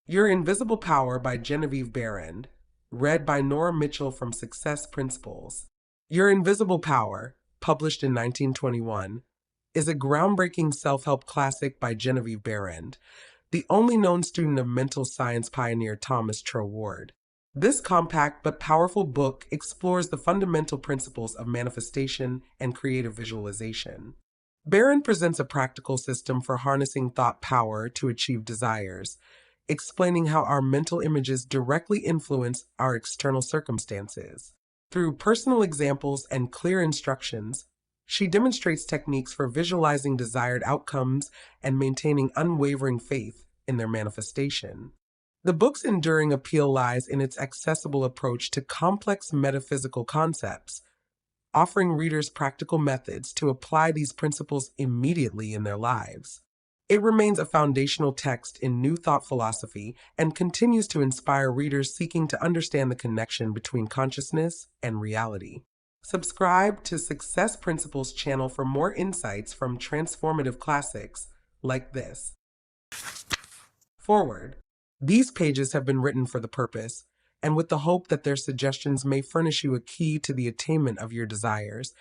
Your Invisible Power by Genevieve Behrend, read by Nora Mitchell from Success Principles. Your Invisible Power, published in 1921, is a groundbreaking self-help classic by Genevieve Behrend, the only known student of mental science pioneer Thomas Troward. This compact but powerful book explores the fundamental principles of manifestation and creative visualization. Behrend presents a practical system for harnessing thought power to achieve desires, explaining how our mental images directly influence our external circumstances. Through personal examples and clear instructions, she demonstrates techniques for visualizing desired outcomes and maintaining unwavering faith in their manifestation. The book's enduring appeal lies in its accessible approach to complex metaphysical concepts, offering readers practical methods to apply these principles immediately in their lives. It remains a foundational text in New Thought philosophy and continues to inspire readers seeking to understand the connection between consciousness and reality. Subscribe to Success Principles channel for more insights from transformative classics like this. Forward. These pages have been written for the purpose, and with the hope that their suggestions may furnish you a key to the attainment of your desires,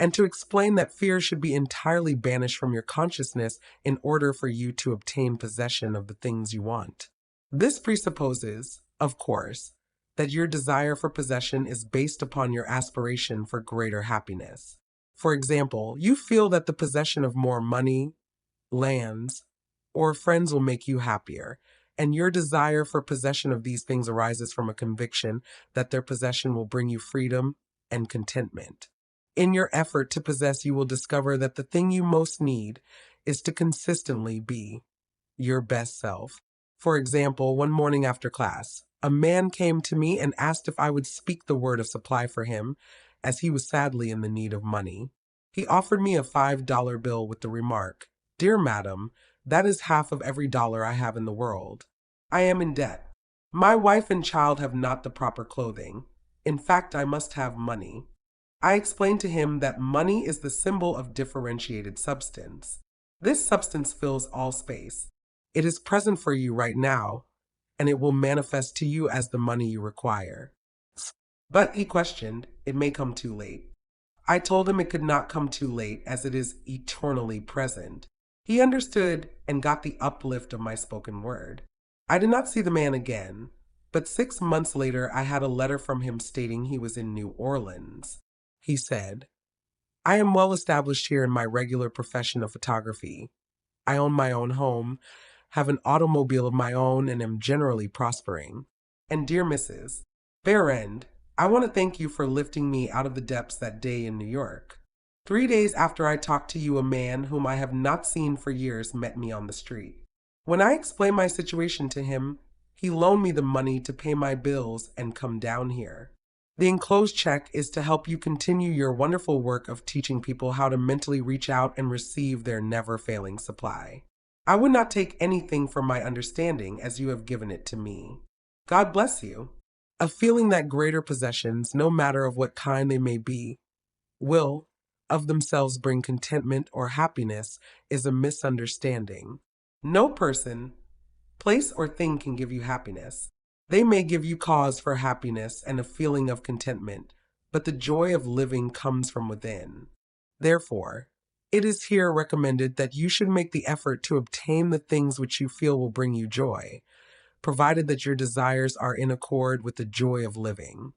and to explain that fear should be entirely banished from your consciousness in order for you to obtain possession of the things you want. This presupposes, of course, that your desire for possession is based upon your aspiration for greater happiness. For example, you feel that the possession of more money, lands, or friends will make you happier, and your desire for possession of these things arises from a conviction that their possession will bring you freedom and contentment. In your effort to possess, you will discover that the thing you most need is to consistently be your best self. For example, one morning after class, a man came to me and asked if I would speak the word of supply for him, as he was sadly in the need of money. He offered me a $5 bill with the remark, "Dear madam, that is half of every dollar I have in the world. I am in debt. My wife and child have not the proper clothing. In fact, I must have money." I explained to him that money is the symbol of differentiated substance. This substance fills all space. It is present for you right now, and it will manifest to you as the money you require. But, he questioned, it may come too late. I told him it could not come too late as it is eternally present. He understood and got the uplift of my spoken word. I did not see the man again, but 6 months later I had a letter from him stating he was in New Orleans. He said, "I am well established here in my regular profession of photography. I own my own home, have an automobile of my own, and am generally prospering. And dear Mrs. Behrend, I want to thank you for lifting me out of the depths that day in New York. 3 days after I talked to you, a man whom I have not seen for years met me on the street. When I explained my situation to him, he loaned me the money to pay my bills and come down here. The enclosed check is to help you continue your wonderful work of teaching people how to mentally reach out and receive their never-failing supply. I would not take anything from my understanding as you have given it to me. God bless you." A feeling that greater possessions, no matter of what kind they may be, will, of themselves bring contentment or happiness is a misunderstanding. No person, place, or thing can give you happiness. They may give you cause for happiness and a feeling of contentment, but the joy of living comes from within. Therefore, it is here recommended that you should make the effort to obtain the things which you feel will bring you joy, provided that your desires are in accord with the joy of living.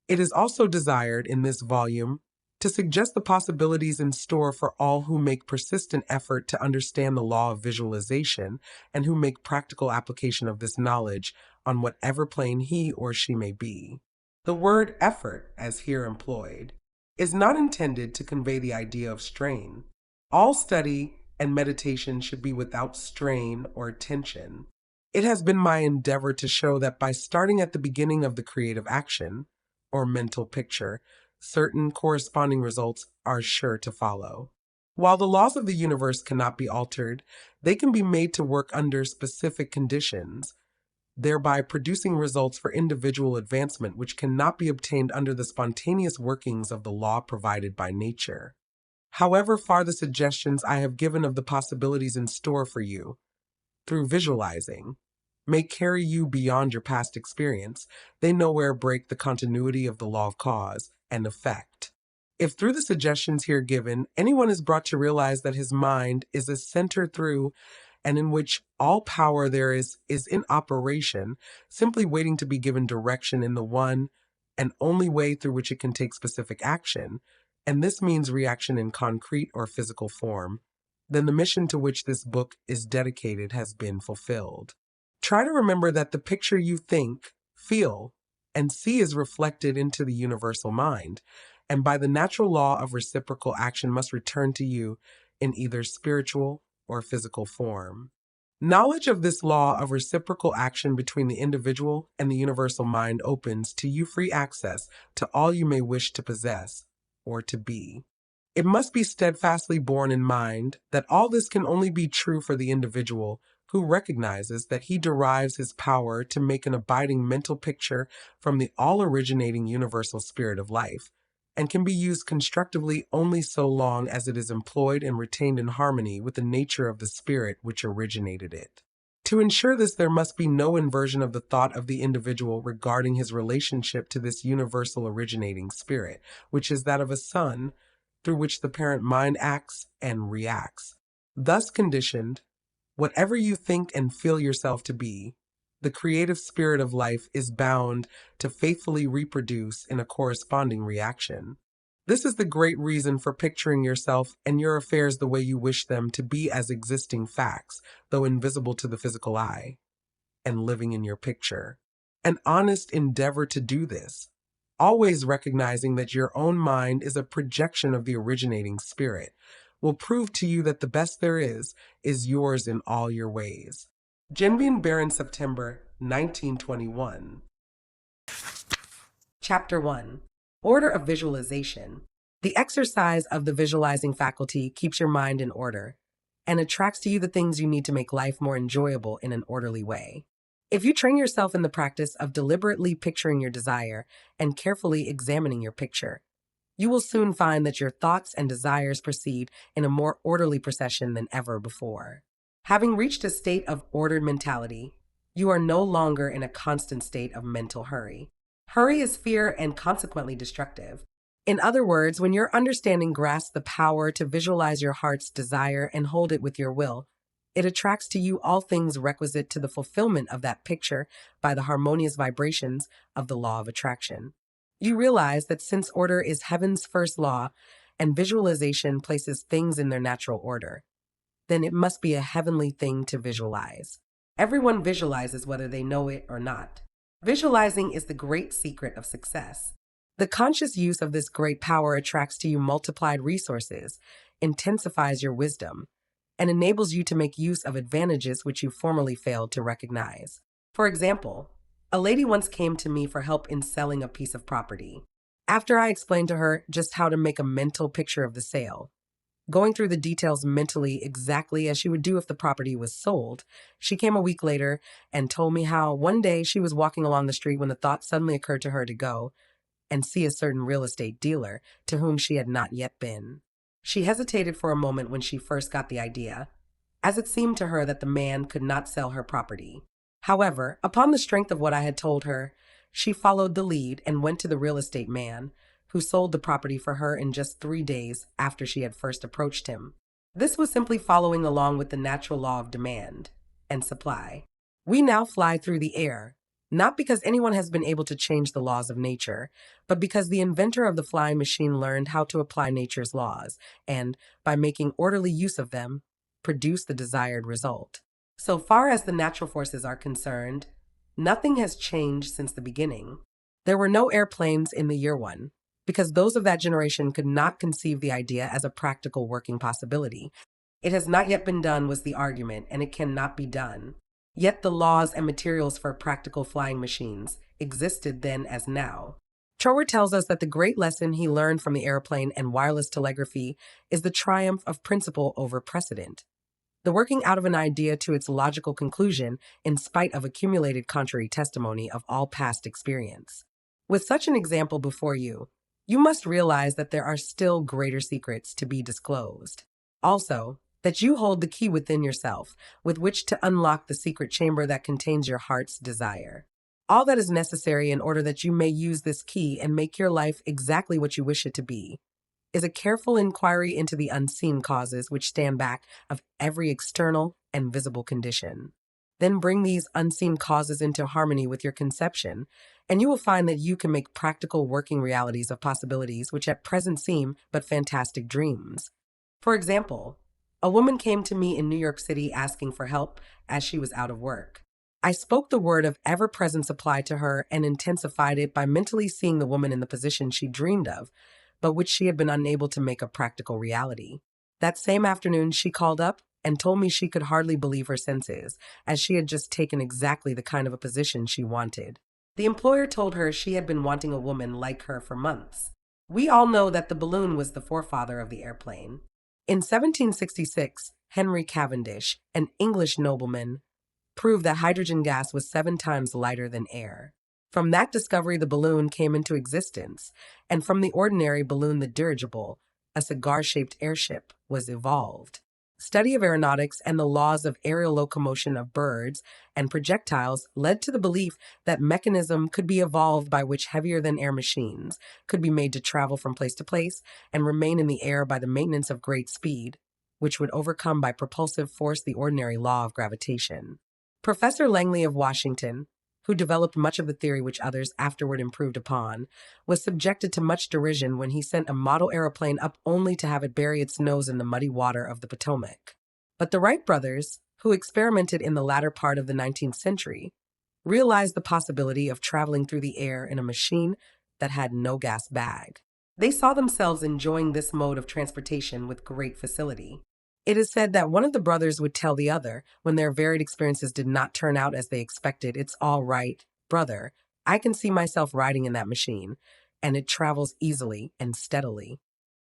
It is also desired in this volume to suggest the possibilities in store for all who make persistent effort to understand the law of visualization and who make practical application of this knowledge on whatever plane he or she may be. The word effort, as here employed, is not intended to convey the idea of strain. All study and meditation should be without strain or tension. It has been my endeavor to show that by starting at the beginning of the creative action, or mental picture, certain corresponding results are sure to follow. While the laws of the universe cannot be altered, they can be made to work under specific conditions, thereby producing results for individual advancement which cannot be obtained under the spontaneous workings of the law provided by nature. However far the suggestions I have given of the possibilities in store for you, through visualizing, may carry you beyond your past experience, they nowhere break the continuity of the law of cause and effect. If through the suggestions here given, anyone is brought to realize that his mind is a center through and in which all power there is in operation, simply waiting to be given direction in the one and only way through which it can take specific action, and this means reaction in concrete or physical form, then the mission to which this book is dedicated has been fulfilled. Try to remember that the picture you think, feel, and see is reflected into the universal mind, and by the natural law of reciprocal action must return to you in either spiritual or physical form. Knowledge of this law of reciprocal action between the individual and the universal mind opens to you free access to all you may wish to possess or to be. It must be steadfastly borne in mind that all this can only be true for the individual who recognizes that he derives his power to make an abiding mental picture from the all-originating universal spirit of life, and can be used constructively only so long as it is employed and retained in harmony with the nature of the spirit which originated it. To ensure this, there must be no inversion of the thought of the individual regarding his relationship to this universal originating spirit, which is that of a son, through which the parent mind acts and reacts. Thus conditioned, whatever you think and feel yourself to be, the creative spirit of life is bound to faithfully reproduce in a corresponding reaction. This is the great reason for picturing yourself and your affairs the way you wish them to be as existing facts, though invisible to the physical eye, and living in your picture. An honest endeavor to do this, always recognizing that your own mind is a projection of the originating spirit, will prove to you that the best there is yours in all your ways. Genevieve Behrend, September 1921. Chapter 1. Order of Visualization. The exercise of the visualizing faculty keeps your mind in order and attracts to you the things you need to make life more enjoyable in an orderly way. If you train yourself in the practice of deliberately picturing your desire and carefully examining your picture, you will soon find that your thoughts and desires proceed in a more orderly procession than ever before. Having reached a state of ordered mentality, you are no longer in a constant state of mental hurry. Hurry is fear and consequently destructive. In other words, when your understanding grasps the power to visualize your heart's desire and hold it with your will, it attracts to you all things requisite to the fulfillment of that picture by the harmonious vibrations of the law of attraction. You realize that since order is heaven's first law and visualization places things in their natural order, then it must be a heavenly thing to visualize. Everyone visualizes whether they know it or not. Visualizing is the great secret of success. The conscious use of this great power attracts to you multiplied resources, intensifies your wisdom, and enables you to make use of advantages which you formerly failed to recognize. For example, a lady once came to me for help in selling a piece of property. After I explained to her just how to make a mental picture of the sale, going through the details mentally exactly as she would do if the property was sold, she came a week later and told me how one day she was walking along the street when the thought suddenly occurred to her to go and see a certain real estate dealer to whom she had not yet been. She hesitated for a moment when she first got the idea, as it seemed to her that the man could not sell her property. However, upon the strength of what I had told her, she followed the lead and went to the real estate man, who sold the property for her in just 3 days after she had first approached him. This was simply following along with the natural law of demand and supply. We now fly through the air, not because anyone has been able to change the laws of nature, but because the inventor of the flying machine learned how to apply nature's laws and, by making orderly use of them, produce the desired result. So far as the natural forces are concerned, nothing has changed since the beginning. There were no airplanes in the year 1, because those of that generation could not conceive the idea as a practical working possibility. It has not yet been done was the argument, and it cannot be done. Yet the laws and materials for practical flying machines existed then as now. Troward tells us that the great lesson he learned from the airplane and wireless telegraphy is the triumph of principle over precedent, the working out of an idea to its logical conclusion in spite of accumulated contrary testimony of all past experience. With such an example before you, you must realize that there are still greater secrets to be disclosed. Also, that you hold the key within yourself with which to unlock the secret chamber that contains your heart's desire. All that is necessary in order that you may use this key and make your life exactly what you wish it to be is a careful inquiry into the unseen causes which stand back of every external and visible condition. Then bring these unseen causes into harmony with your conception, and you will find that you can make practical working realities of possibilities which at present seem but fantastic dreams. For example, a woman came to me in New York City asking for help as she was out of work. I spoke the word of ever present supply to her and intensified it by mentally seeing the woman in the position she dreamed of, but which she had been unable to make a practical reality. That same afternoon, she called up and told me she could hardly believe her senses, as she had just taken exactly the kind of a position she wanted. The employer told her she had been wanting a woman like her for months. We all know that the balloon was the forefather of the airplane. In 1766, Henry Cavendish, an English nobleman, proved that hydrogen gas was 7 times lighter than air. From that discovery, the balloon came into existence, and from the ordinary balloon, the dirigible, a cigar-shaped airship, was evolved. Study of aeronautics and the laws of aerial locomotion of birds and projectiles led to the belief that mechanism could be evolved by which heavier-than-air machines could be made to travel from place to place and remain in the air by the maintenance of great speed, which would overcome by propulsive force the ordinary law of gravitation. Professor Langley of Washington, who developed much of the theory which others afterward improved upon, was subjected to much derision when he sent a model aeroplane up only to have it bury its nose in the muddy water of the Potomac. But the Wright brothers, who experimented in the latter part of the 19th century, realized the possibility of traveling through the air in a machine that had no gas bag. They saw themselves enjoying this mode of transportation with great facility. It is said that one of the brothers would tell the other, when their varied experiences did not turn out as they expected, "It's all right, brother. I can see myself riding in that machine, and it travels easily and steadily."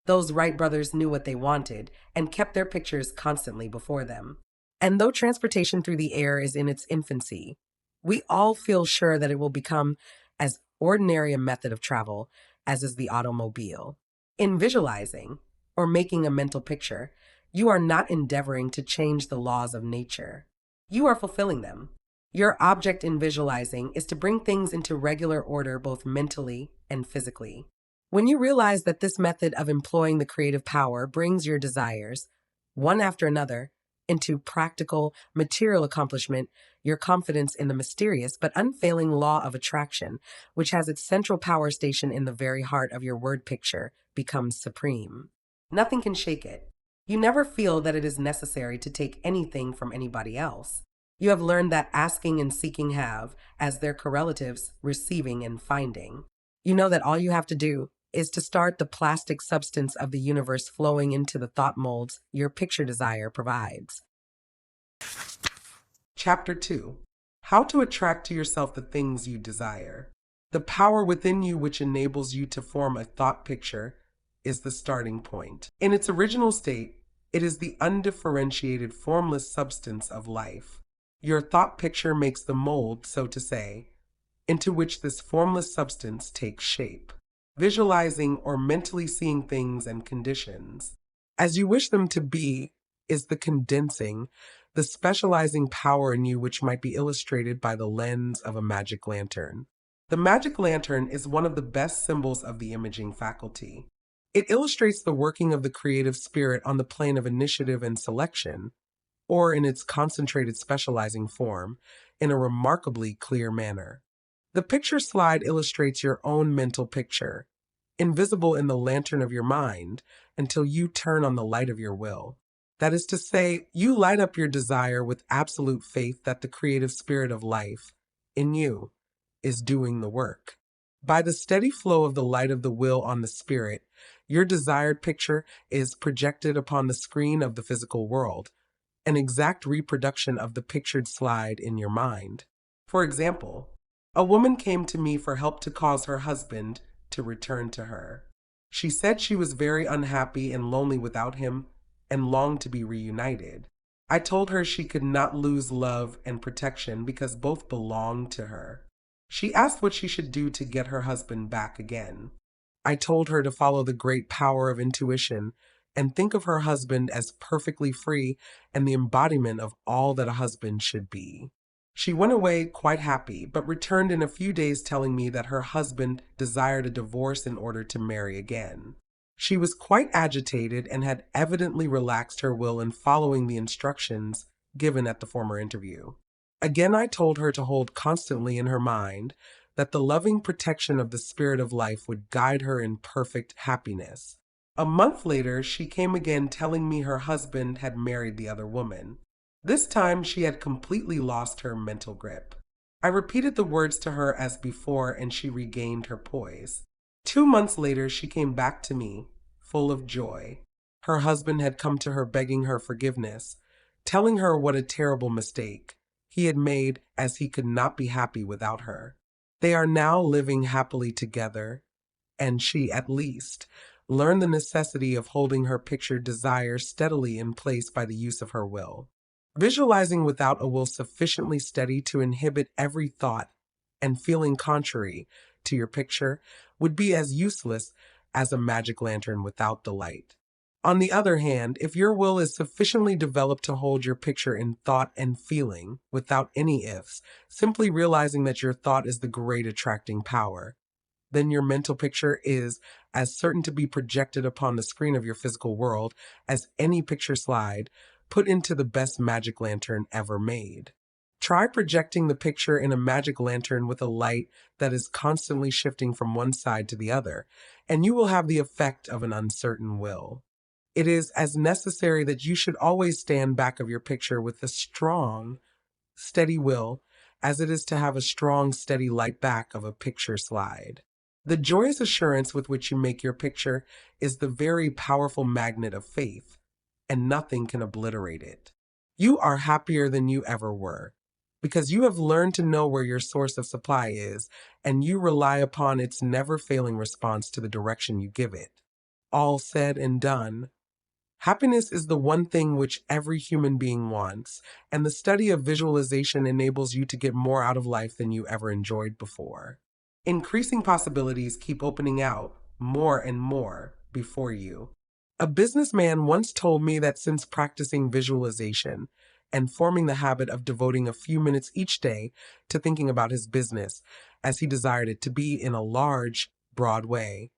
Those Wright brothers knew what they wanted and kept their pictures constantly before them. And though transportation through the air is in its infancy, we all feel sure that it will become as ordinary a method of travel as is the automobile. In visualizing, or making a mental picture, you are not endeavoring to change the laws of nature. You are fulfilling them. Your object in visualizing is to bring things into regular order both mentally and physically. When you realize that this method of employing the creative power brings your desires, one after another, into practical, material accomplishment, your confidence in the mysterious but unfailing law of attraction, which has its central power station in the very heart of your word picture, becomes supreme. Nothing can shake it. You never feel that it is necessary to take anything from anybody else. You have learned that asking and seeking have, as their correlatives, receiving and finding. You know that all you have to do is to start the plastic substance of the universe flowing into the thought molds your picture desire provides. Chapter 2. How to attract to yourself the things you desire. The power within you which enables you to form a thought picture is the starting point. In its original state, it is the undifferentiated, formless substance of life. Your thought picture makes the mold, so to say, into which this formless substance takes shape. Visualizing or mentally seeing things and conditions as you wish them to be is the condensing, the specializing power in you which might be illustrated by the lens of a magic lantern. The magic lantern is one of the best symbols of the imaging faculty. It illustrates the working of the creative spirit on the plane of initiative and selection, or in its concentrated specializing form, in a remarkably clear manner. The picture slide illustrates your own mental picture, invisible in the lantern of your mind, until you turn on the light of your will. That is to say, you light up your desire with absolute faith that the creative spirit of life, in you, is doing the work. By the steady flow of the light of the will on the spirit, your desired picture is projected upon the screen of the physical world, an exact reproduction of the pictured slide in your mind. For example, a woman came to me for help to cause her husband to return to her. She said she was very unhappy and lonely without him and longed to be reunited. I told her she could not lose love and protection because both belonged to her. She asked what she should do to get her husband back again. I told her to follow the great power of intuition and think of her husband as perfectly free and the embodiment of all that a husband should be. She went away quite happy, but returned in a few days telling me that her husband desired a divorce in order to marry again. She was quite agitated and had evidently relaxed her will in following the instructions given at the former interview. Again, I told her to hold constantly in her mind that the loving protection of the spirit of life would guide her in perfect happiness. A month later, she came again telling me her husband had married the other woman. This time, she had completely lost her mental grip. I repeated the words to her as before, and she regained her poise. 2 months later, she came back to me, full of joy. Her husband had come to her begging her forgiveness, telling her what a terrible mistake he had made, as he could not be happy without her. They are now living happily together, and she, at least, learned the necessity of holding her pictured desire steadily in place by the use of her will. Visualizing without a will sufficiently steady to inhibit every thought and feeling contrary to your picture would be as useless as a magic lantern without the light. On the other hand, if your will is sufficiently developed to hold your picture in thought and feeling without any ifs, simply realizing that your thought is the great attracting power, then your mental picture is as certain to be projected upon the screen of your physical world as any picture slide put into the best magic lantern ever made. Try projecting the picture in a magic lantern with a light that is constantly shifting from one side to the other, and you will have the effect of an uncertain will. It is as necessary that you should always stand back of your picture with a strong, steady will as it is to have a strong, steady light back of a picture slide. The joyous assurance with which you make your picture is the very powerful magnet of faith, and nothing can obliterate it. You are happier than you ever were, because you have learned to know where your source of supply is, and you rely upon its never-failing response to the direction you give it. All said and done, happiness is the one thing which every human being wants, and the study of visualization enables you to get more out of life than you ever enjoyed before. Increasing possibilities keep opening out more and more before you. A businessman once told me that since practicing visualization and forming the habit of devoting a few minutes each day to thinking about his business as he desired it to be in a large, broad way,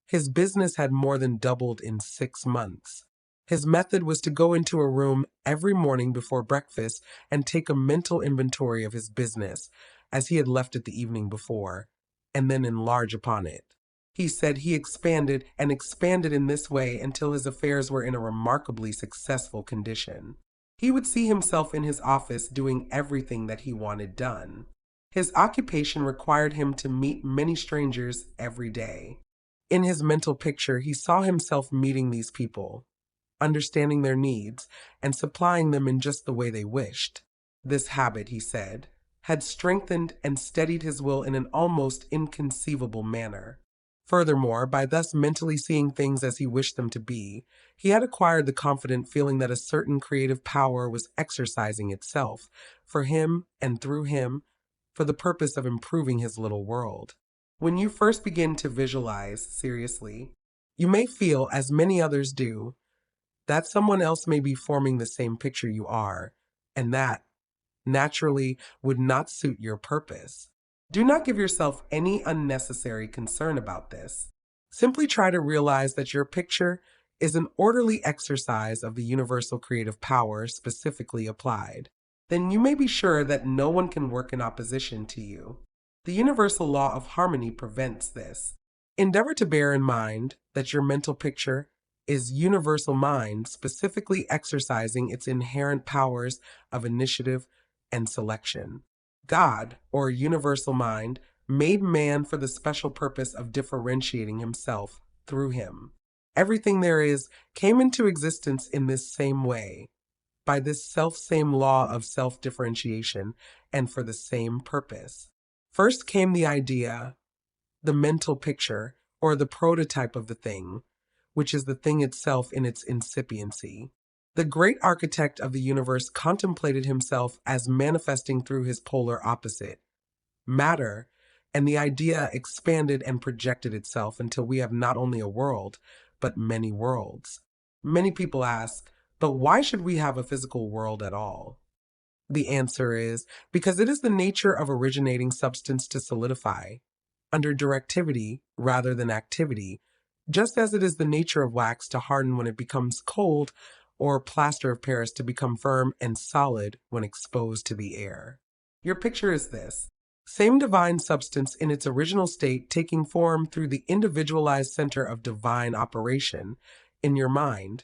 his business had more than doubled in 6 months. His method was to go into a room every morning before breakfast and take a mental inventory of his business as he had left it the evening before, and then enlarge upon it. He said he expanded and expanded in this way until his affairs were in a remarkably successful condition. He would see himself in his office doing everything that he wanted done. His occupation required him to meet many strangers every day. In his mental picture, he saw himself meeting these people, understanding their needs, and supplying them in just the way they wished. This habit, he said, had strengthened and steadied his will in an almost inconceivable manner. Furthermore, by thus mentally seeing things as he wished them to be, he had acquired the confident feeling that a certain creative power was exercising itself, for him and through him, for the purpose of improving his little world. When you first begin to visualize seriously, you may feel, as many others do, that someone else may be forming the same picture you are, and that, naturally, would not suit your purpose. Do not give yourself any unnecessary concern about this. Simply try to realize that your picture is an orderly exercise of the universal creative power specifically applied. Then you may be sure that no one can work in opposition to you. The universal law of harmony prevents this. Endeavor to bear in mind that your mental picture is universal mind specifically exercising its inherent powers of initiative and selection. God, or universal mind, made man for the special purpose of differentiating himself through him. Everything there is came into existence in this same way, by this self-same law of self-differentiation, and for the same purpose. First came the idea, the mental picture, or the prototype of the thing, which is the thing itself in its incipiency. The great architect of the universe contemplated himself as manifesting through his polar opposite, matter, and the idea expanded and projected itself until we have not only a world, but many worlds. Many people ask, but why should we have a physical world at all? The answer is because it is the nature of originating substance to solidify under directivity rather than activity, just as it is the nature of wax to harden when it becomes cold or plaster of Paris to become firm and solid when exposed to the air. Your picture is this: same divine substance in its original state taking form through the individualized center of divine operation in your mind,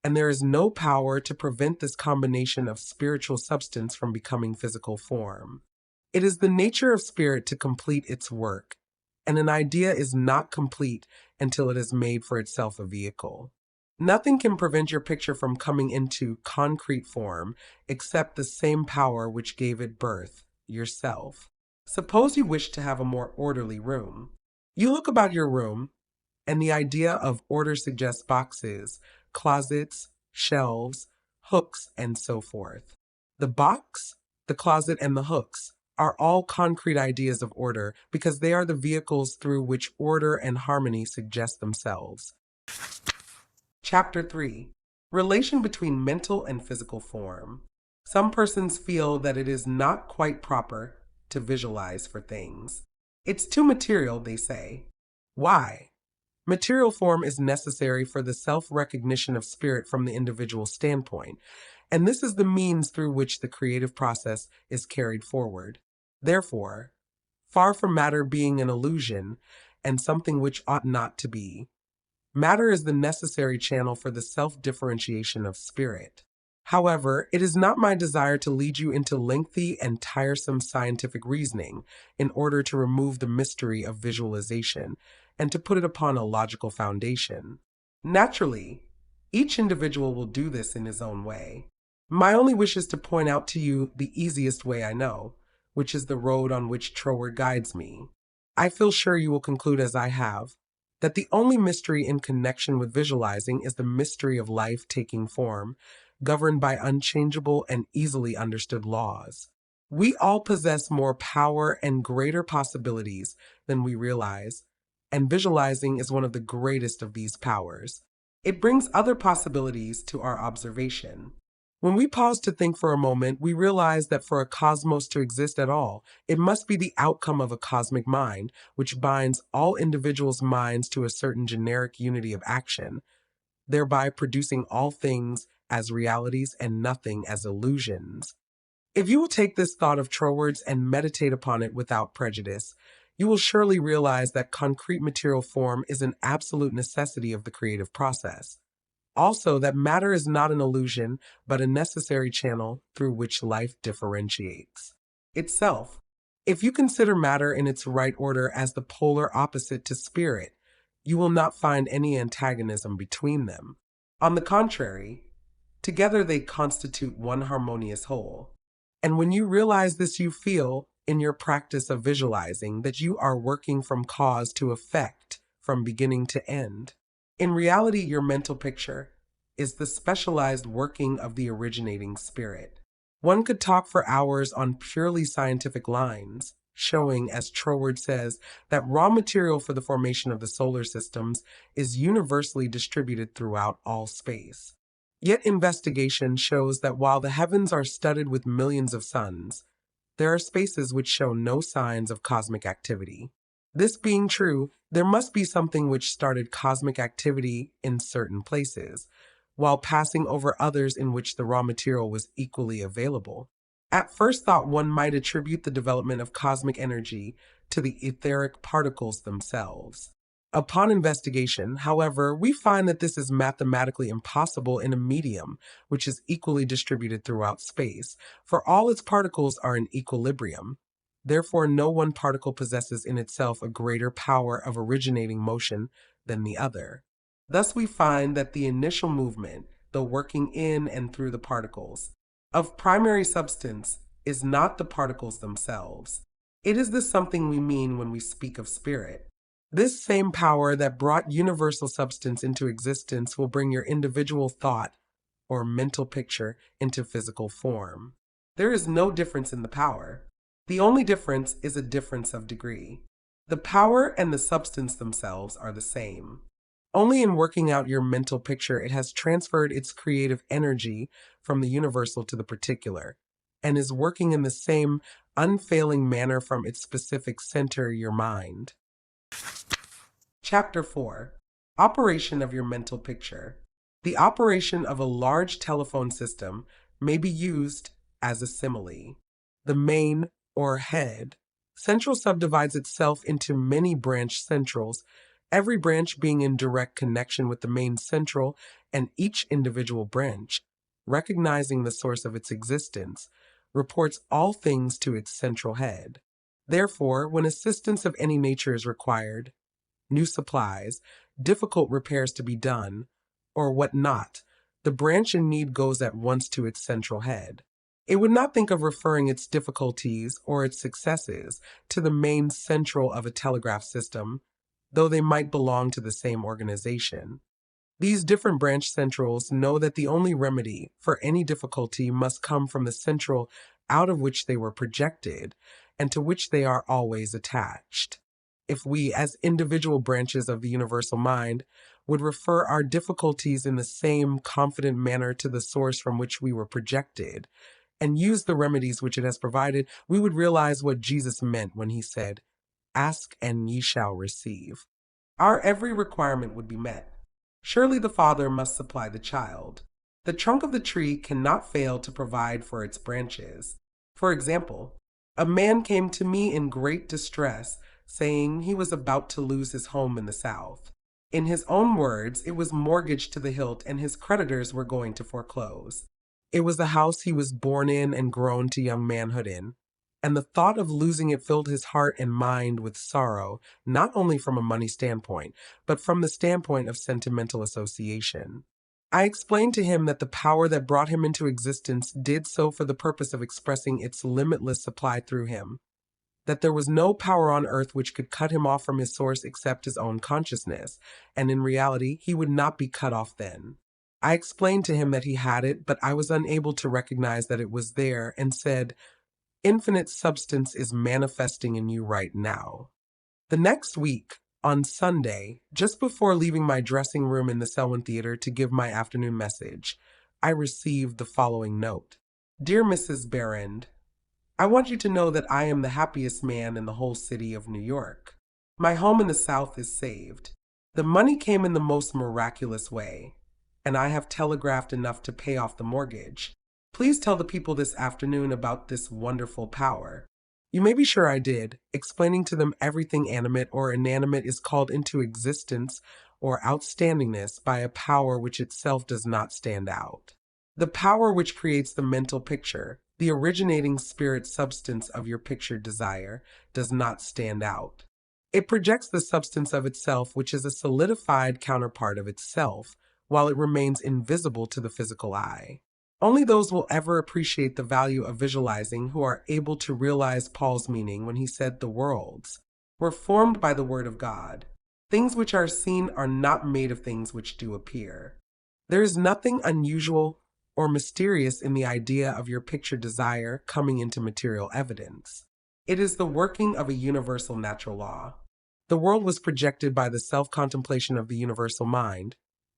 and there is no power to prevent this combination of spiritual substance from becoming physical form. It is the nature of spirit to complete its work, and an idea is not complete until it has made for itself a vehicle. Nothing can prevent your picture from coming into concrete form except the same power which gave it birth, yourself. Suppose you wish to have a more orderly room. You look about your room, and the idea of order suggests boxes, closets, shelves, hooks, and so forth. The box, the closet, and the hooks are all concrete ideas of order because they are the vehicles through which order and harmony suggest themselves. Chapter 3: Relation between mental and physical form. Some persons feel that it is not quite proper to visualize for things. It's too material, they say. Why? Material form is necessary for the self-recognition of spirit from the individual standpoint, and this is the means through which the creative process is carried forward. Therefore, far from matter being an illusion and something which ought not to be, matter is the necessary channel for the self-differentiation of spirit. However, it is not my desire to lead you into lengthy and tiresome scientific reasoning in order to remove the mystery of visualization and to put it upon a logical foundation. Naturally, each individual will do this in his own way. My only wish is to point out to you the easiest way I know, which is the road on which Troward guides me. I feel sure you will conclude as I have, that the only mystery in connection with visualizing is the mystery of life taking form, governed by unchangeable and easily understood laws. We all possess more power and greater possibilities than we realize, and visualizing is one of the greatest of these powers. It brings other possibilities to our observation. When we pause to think for a moment, we realize that for a cosmos to exist at all, it must be the outcome of a cosmic mind, which binds all individuals' minds to a certain generic unity of action, thereby producing all things as realities and nothing as illusions. If you will take this thought of Troward's and meditate upon it without prejudice, you will surely realize that concrete material form is an absolute necessity of the creative process. Also, that matter is not an illusion, but a necessary channel through which life differentiates itself. If you consider matter in its right order as the polar opposite to spirit, you will not find any antagonism between them. On the contrary, together they constitute one harmonious whole. And when you realize this, you feel, in your practice of visualizing, that you are working from cause to effect, from beginning to end. In reality, your mental picture is the specialized working of the originating spirit. One could talk for hours on purely scientific lines, showing, as Troward says, that raw material for the formation of the solar systems is universally distributed throughout all space. Yet investigation shows that while the heavens are studded with millions of suns, there are spaces which show no signs of cosmic activity. This being true, there must be something which started cosmic activity in certain places, while passing over others in which the raw material was equally available. At first thought, one might attribute the development of cosmic energy to the etheric particles themselves. Upon investigation, however, we find that this is mathematically impossible in a medium which is equally distributed throughout space, for all its particles are in equilibrium. Therefore, no one particle possesses in itself a greater power of originating motion than the other. Thus we find that the initial movement, though working in and through the particles, of primary substance is not the particles themselves. It is the something we mean when we speak of spirit. This same power that brought universal substance into existence will bring your individual thought or mental picture into physical form. There is no difference in the power. The only difference is a difference of degree. The power and the substance themselves are the same. Only in working out your mental picture it has transferred its creative energy from the universal to the particular, and is working in the same unfailing manner from its specific center, your mind. Chapter 4. Operation of your mental picture. The operation of a large telephone system may be used as a simile. The main, or head, central subdivides itself into many branch centrals, every branch being in direct connection with the main central, and each individual branch, recognizing the source of its existence, reports all things to its central head. Therefore, when assistance of any nature is required, new supplies, difficult repairs to be done, or what not, the branch in need goes at once to its central head. It would not think of referring its difficulties or its successes to the main central of a telegraph system, though they might belong to the same organization. These different branch centrals know that the only remedy for any difficulty must come from the central out of which they were projected and to which they are always attached. If we, as individual branches of the universal mind, would refer our difficulties in the same confident manner to the source from which we were projected, and use the remedies which it has provided, we would realize what Jesus meant when he said, "Ask and ye shall receive." Our every requirement would be met. Surely the Father must supply the child. The trunk of the tree cannot fail to provide for its branches. For example, a man came to me in great distress, saying he was about to lose his home in the South. In his own words, it was mortgaged to the hilt and his creditors were going to foreclose. It was the house he was born in and grown to young manhood in, and the thought of losing it filled his heart and mind with sorrow, not only from a money standpoint, but from the standpoint of sentimental association. I explained to him that the power that brought him into existence did so for the purpose of expressing its limitless supply through him, that there was no power on earth which could cut him off from his source except his own consciousness, and in reality he would not be cut off then. I explained to him that he had it, but I was unable to recognize that it was there, and said, "Infinite substance is manifesting in you right now." The next week, on Sunday, just before leaving my dressing room in the Selwyn Theater to give my afternoon message, I received the following note. "Dear Mrs. Behrend, I want you to know that I am the happiest man in the whole city of New York. My home in the South is saved. The money came in the most miraculous way, and I have telegraphed enough to pay off the mortgage. Please tell the people this afternoon about this wonderful power." You may be sure I did, explaining to them everything animate or inanimate is called into existence or outstandingness by a power which itself does not stand out. The power which creates the mental picture, the originating spirit substance of your pictured desire, does not stand out. It projects the substance of itself, which is a solidified counterpart of itself, while it remains invisible to the physical eye. Only those will ever appreciate the value of visualizing who are able to realize Paul's meaning when he said the worlds were formed by the word of God. Things which are seen are not made of things which do appear. There is nothing unusual or mysterious in the idea of your pictured desire coming into material evidence. It is the working of a universal natural law. The world was projected by the self-contemplation of the universal mind,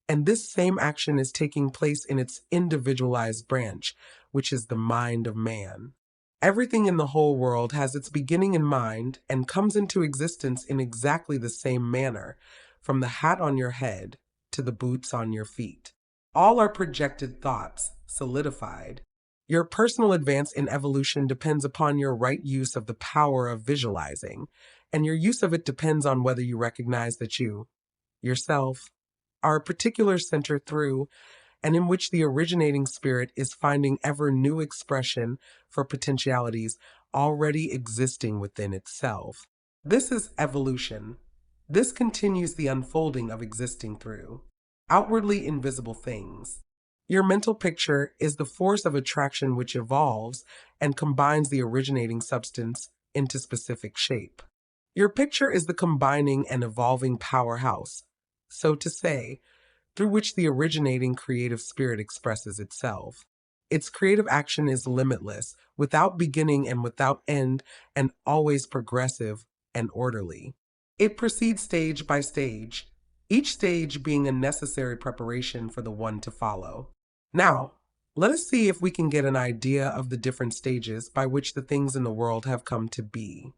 and this same action is taking place in its individualized branch, which is the mind of man. Everything in the whole world has its beginning in mind and comes into existence in exactly the same manner, from the hat on your head to the boots on your feet. All are projected thoughts, solidified. Your personal advance in evolution depends upon your right use of the power of visualizing, and your use of it depends on whether you recognize that you, yourself, are a particular center through, and in which the originating spirit is finding ever new expression for potentialities already existing within itself. This is evolution. This continues the unfolding of existing through outwardly invisible things. Your mental picture is the force of attraction which evolves and combines the originating substance into specific shape. Your picture is the combining and evolving powerhouse, so to say, through which the originating creative spirit expresses itself. Its creative action is limitless, without beginning and without end, and always progressive and orderly. It proceeds stage by stage, each stage being a necessary preparation for the one to follow. Now, let us see if we can get an idea of the different stages by which the things in the world have come to be.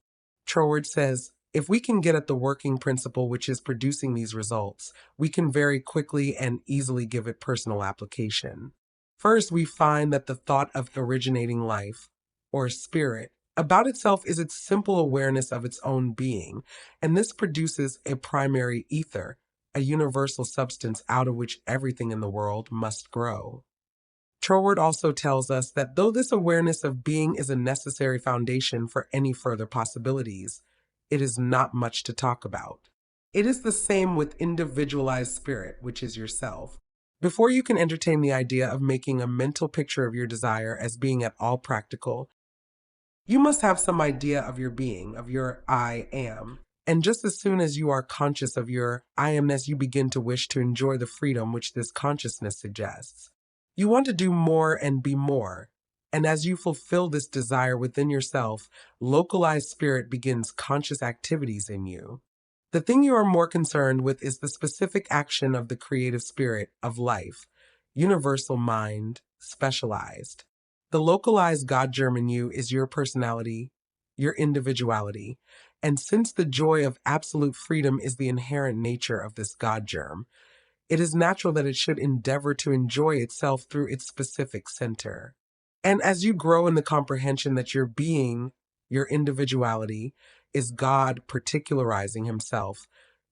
Troward says, if we can get at the working principle which is producing these results, we can very quickly and easily give it personal application. First, we find that the thought of originating life, or spirit, about itself is its simple awareness of its own being, and this produces a primary ether, a universal substance out of which everything in the world must grow. Troward also tells us that though this awareness of being is a necessary foundation for any further possibilities, it is not much to talk about. It is the same with individualized spirit, which is yourself. Before you can entertain the idea of making a mental picture of your desire as being at all practical, you must have some idea of your being, of your I am. And just as soon as you are conscious of your I amness, you begin to wish to enjoy the freedom which this consciousness suggests. You want to do more and be more. And as you fulfill this desire within yourself, localized spirit begins conscious activities in you. The thing you are more concerned with is the specific action of the creative spirit of life, universal mind, specialized. The localized God germ in you is your personality, your individuality, and since the joy of absolute freedom is the inherent nature of this God germ, it is natural that it should endeavor to enjoy itself through its specific center. And as you grow in the comprehension that your being, your individuality, is God particularizing himself,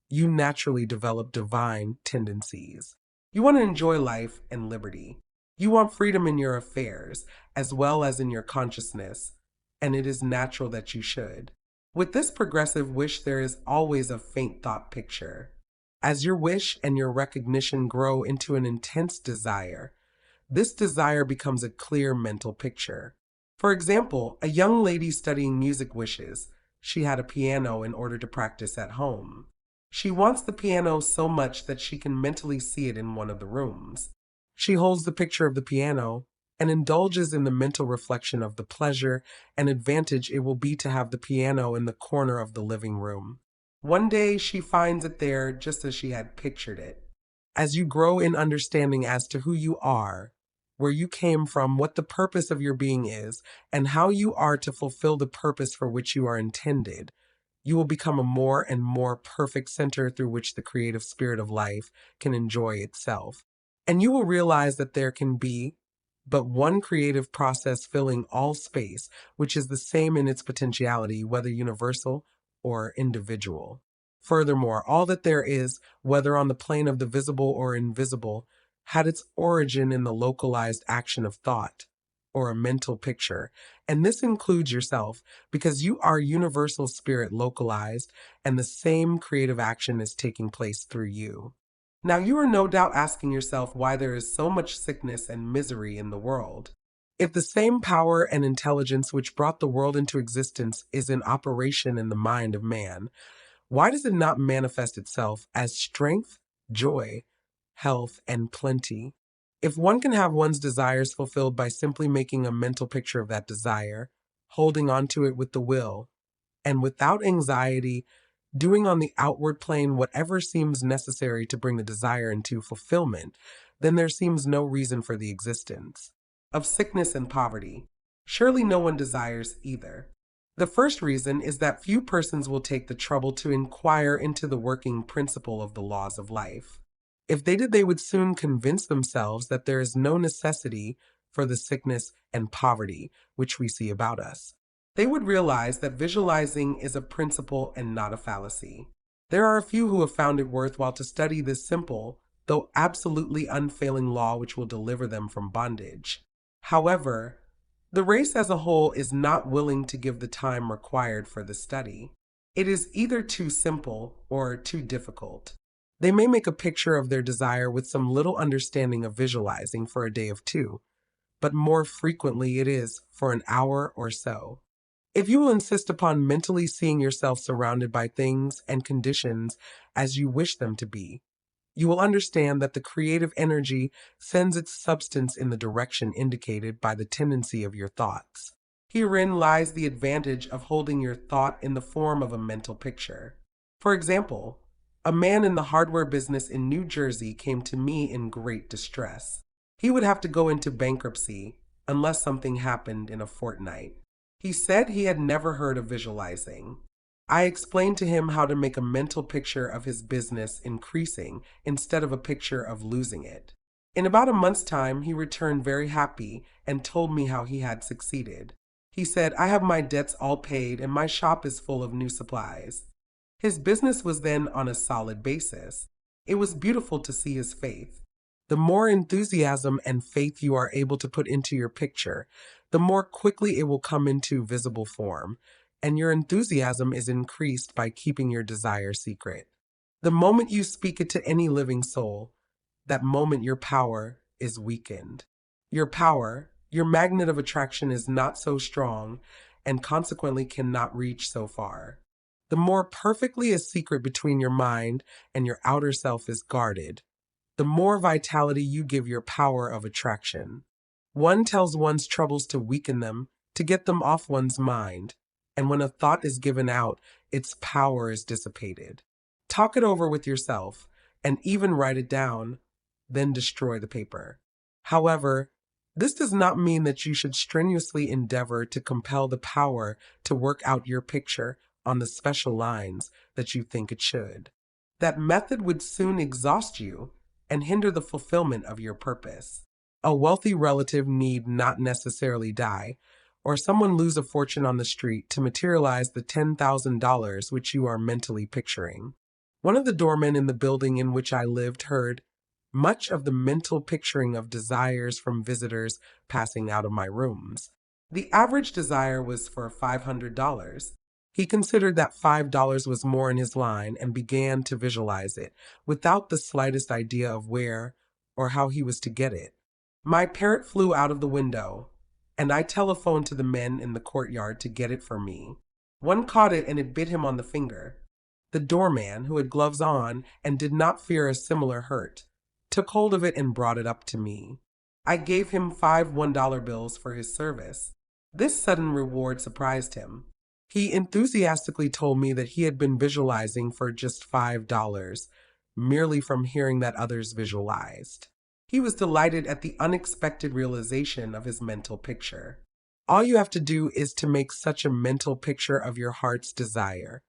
you naturally develop divine tendencies. You want to enjoy life and liberty. You want freedom in your affairs, as well as in your consciousness, and it is natural that you should. With this progressive wish, there is always a faint thought picture. As your wish and your recognition grow into an intense desire, this desire becomes a clear mental picture. For example, a young lady studying music wishes she had a piano in order to practice at home. She wants the piano so much that she can mentally see it in one of the rooms. She holds the picture of the piano and indulges in the mental reflection of the pleasure and advantage it will be to have the piano in the corner of the living room. One day she finds it there just as she had pictured it. As you grow in understanding as to who you are, where you came from, what the purpose of your being is, and how you are to fulfill the purpose for which you are intended, you will become a more and more perfect center through which the creative spirit of life can enjoy itself. And you will realize that there can be but one creative process filling all space, which is the same in its potentiality, whether universal or individual. Furthermore, all that there is, whether on the plane of the visible or invisible, had its origin in the localized action of thought, or a mental picture, and this includes yourself, because you are universal spirit localized, and the same creative action is taking place through you. Now you are no doubt asking yourself why there is so much sickness and misery in the world. If the same power and intelligence which brought the world into existence is in operation in the mind of man, why does it not manifest itself as strength, joy, health, and plenty? If one can have one's desires fulfilled by simply making a mental picture of that desire, holding on to it with the will, and without anxiety, doing on the outward plane whatever seems necessary to bring the desire into fulfillment, then there seems no reason for the existence of sickness and poverty. Surely no one desires either. The first reason is that few persons will take the trouble to inquire into the working principle of the laws of life. If they did, they would soon convince themselves that there is no necessity for the sickness and poverty which we see about us. They would realize that visualizing is a principle and not a fallacy. There are a few who have found it worthwhile to study this simple, though absolutely unfailing law which will deliver them from bondage. However, the race as a whole is not willing to give the time required for the study. It is either too simple or too difficult. They may make a picture of their desire with some little understanding of visualizing for a day of two, but more frequently it is for an hour or so. If you will insist upon mentally seeing yourself surrounded by things and conditions as you wish them to be, you will understand that the creative energy sends its substance in the direction indicated by the tendency of your thoughts. Herein lies the advantage of holding your thought in the form of a mental picture. For example, A man in the hardware business in New Jersey came to me in great distress. He would have to go into bankruptcy unless something happened in a fortnight. He said he had never heard of visualizing. I explained to him how to make a mental picture of his business increasing instead of a picture of losing it. In about a month's time, he returned very happy and told me how he had succeeded. He said, "I have my debts all paid and my shop is full of new supplies." His business was then on a solid basis. It was beautiful to see his faith. The more enthusiasm and faith you are able to put into your picture, the more quickly it will come into visible form, and your enthusiasm is increased by keeping your desire secret. The moment you speak it to any living soul, that moment your power is weakened. Your power, your magnet of attraction is not so strong and consequently cannot reach so far. The more perfectly a secret between your mind and your outer self is guarded, the more vitality you give your power of attraction. One tells one's troubles to weaken them, to get them off one's mind, and when a thought is given out, its power is dissipated. Talk it over with yourself, and even write it down, then destroy the paper. However, this does not mean that you should strenuously endeavor to compel the power to work out your picture on the special lines that you think it should. That method would soon exhaust you and hinder the fulfillment of your purpose. A wealthy relative need not necessarily die, or someone lose a fortune on the street to materialize the $10,000 which you are mentally picturing. One of the doormen in the building in which I lived heard much of the mental picturing of desires from visitors passing out of my rooms. The average desire was for $500. He considered that $5 was more in his line and began to visualize it, without the slightest idea of where or how he was to get it. My parrot flew out of the window, and I telephoned to the men in the courtyard to get it for me. One caught it and it bit him on the finger. The doorman, who had gloves on and did not fear a similar hurt, took hold of it and brought it up to me. I gave him 5 $1 bills for his service. This sudden reward surprised him. He enthusiastically told me that he had been visualizing for just $5, merely from hearing that others visualized. He was delighted at the unexpected realization of his mental picture. All you have to do is to make such a mental picture of your heart's desire.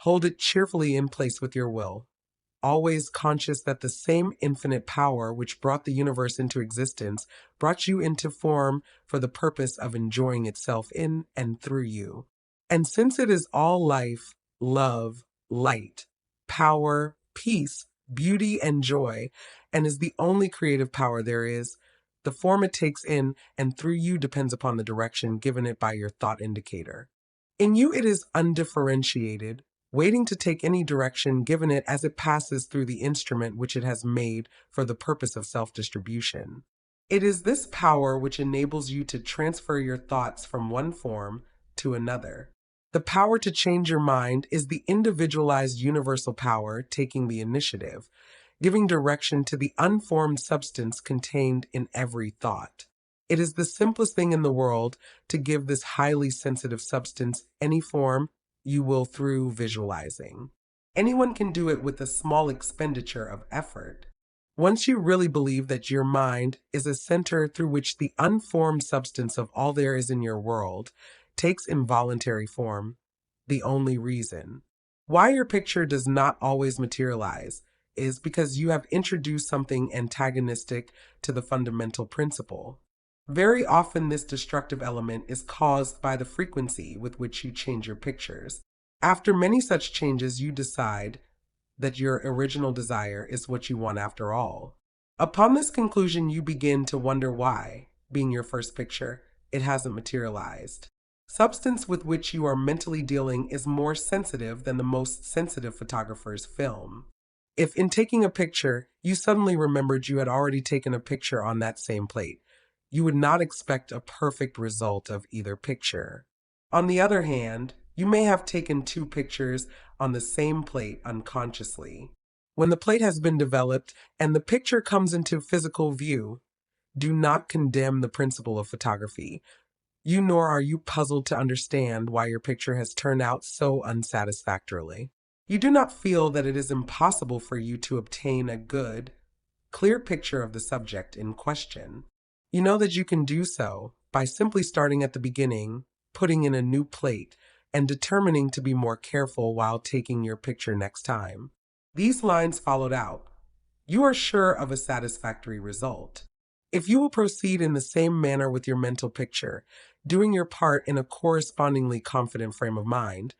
Hold it cheerfully in place with your will, always conscious that the same infinite power which brought the universe into existence brought you into form for the purpose of enjoying itself in and through you. And since it is all life, love, light, power, peace, beauty, and joy, and is the only creative power there is, the form it takes in and through you depends upon the direction given it by your thought indicator. In you it is undifferentiated, waiting to take any direction given it as it passes through the instrument which it has made for the purpose of self-distribution. It is this power which enables you to transfer your thoughts from one form to another. The power to change your mind is the individualized universal power taking the initiative, giving direction to the unformed substance contained in every thought. It is the simplest thing in the world to give this highly sensitive substance any form you will through visualizing. Anyone can do it with a small expenditure of effort. Once you really believe that your mind is a center through which the unformed substance of all there is in your world takes involuntary form, the only reason why your picture does not always materialize is because you have introduced something antagonistic to the fundamental principle. Very often this destructive element is caused by the frequency with which you change your pictures. After many such changes, you decide that your original desire is what you want after all. Upon this conclusion, you begin to wonder why, being your first picture, it hasn't materialized. Substance with which you are mentally dealing is more sensitive than the most sensitive photographer's film. If in taking a picture, you suddenly remembered you had already taken a picture on that same plate, you would not expect a perfect result of either picture. On the other hand, you may have taken 2 pictures on the same plate unconsciously. When the plate has been developed and the picture comes into physical view, do not condemn the principle of photography. You nor are you puzzled to understand why your picture has turned out so unsatisfactorily. You do not feel that it is impossible for you to obtain a good, clear picture of the subject in question. You know that you can do so by simply starting at the beginning, putting in a new plate, and determining to be more careful while taking your picture next time. These lines followed out, you are sure of a satisfactory result. If you will proceed in the same manner with your mental picture, doing your part in a correspondingly confident frame of mind,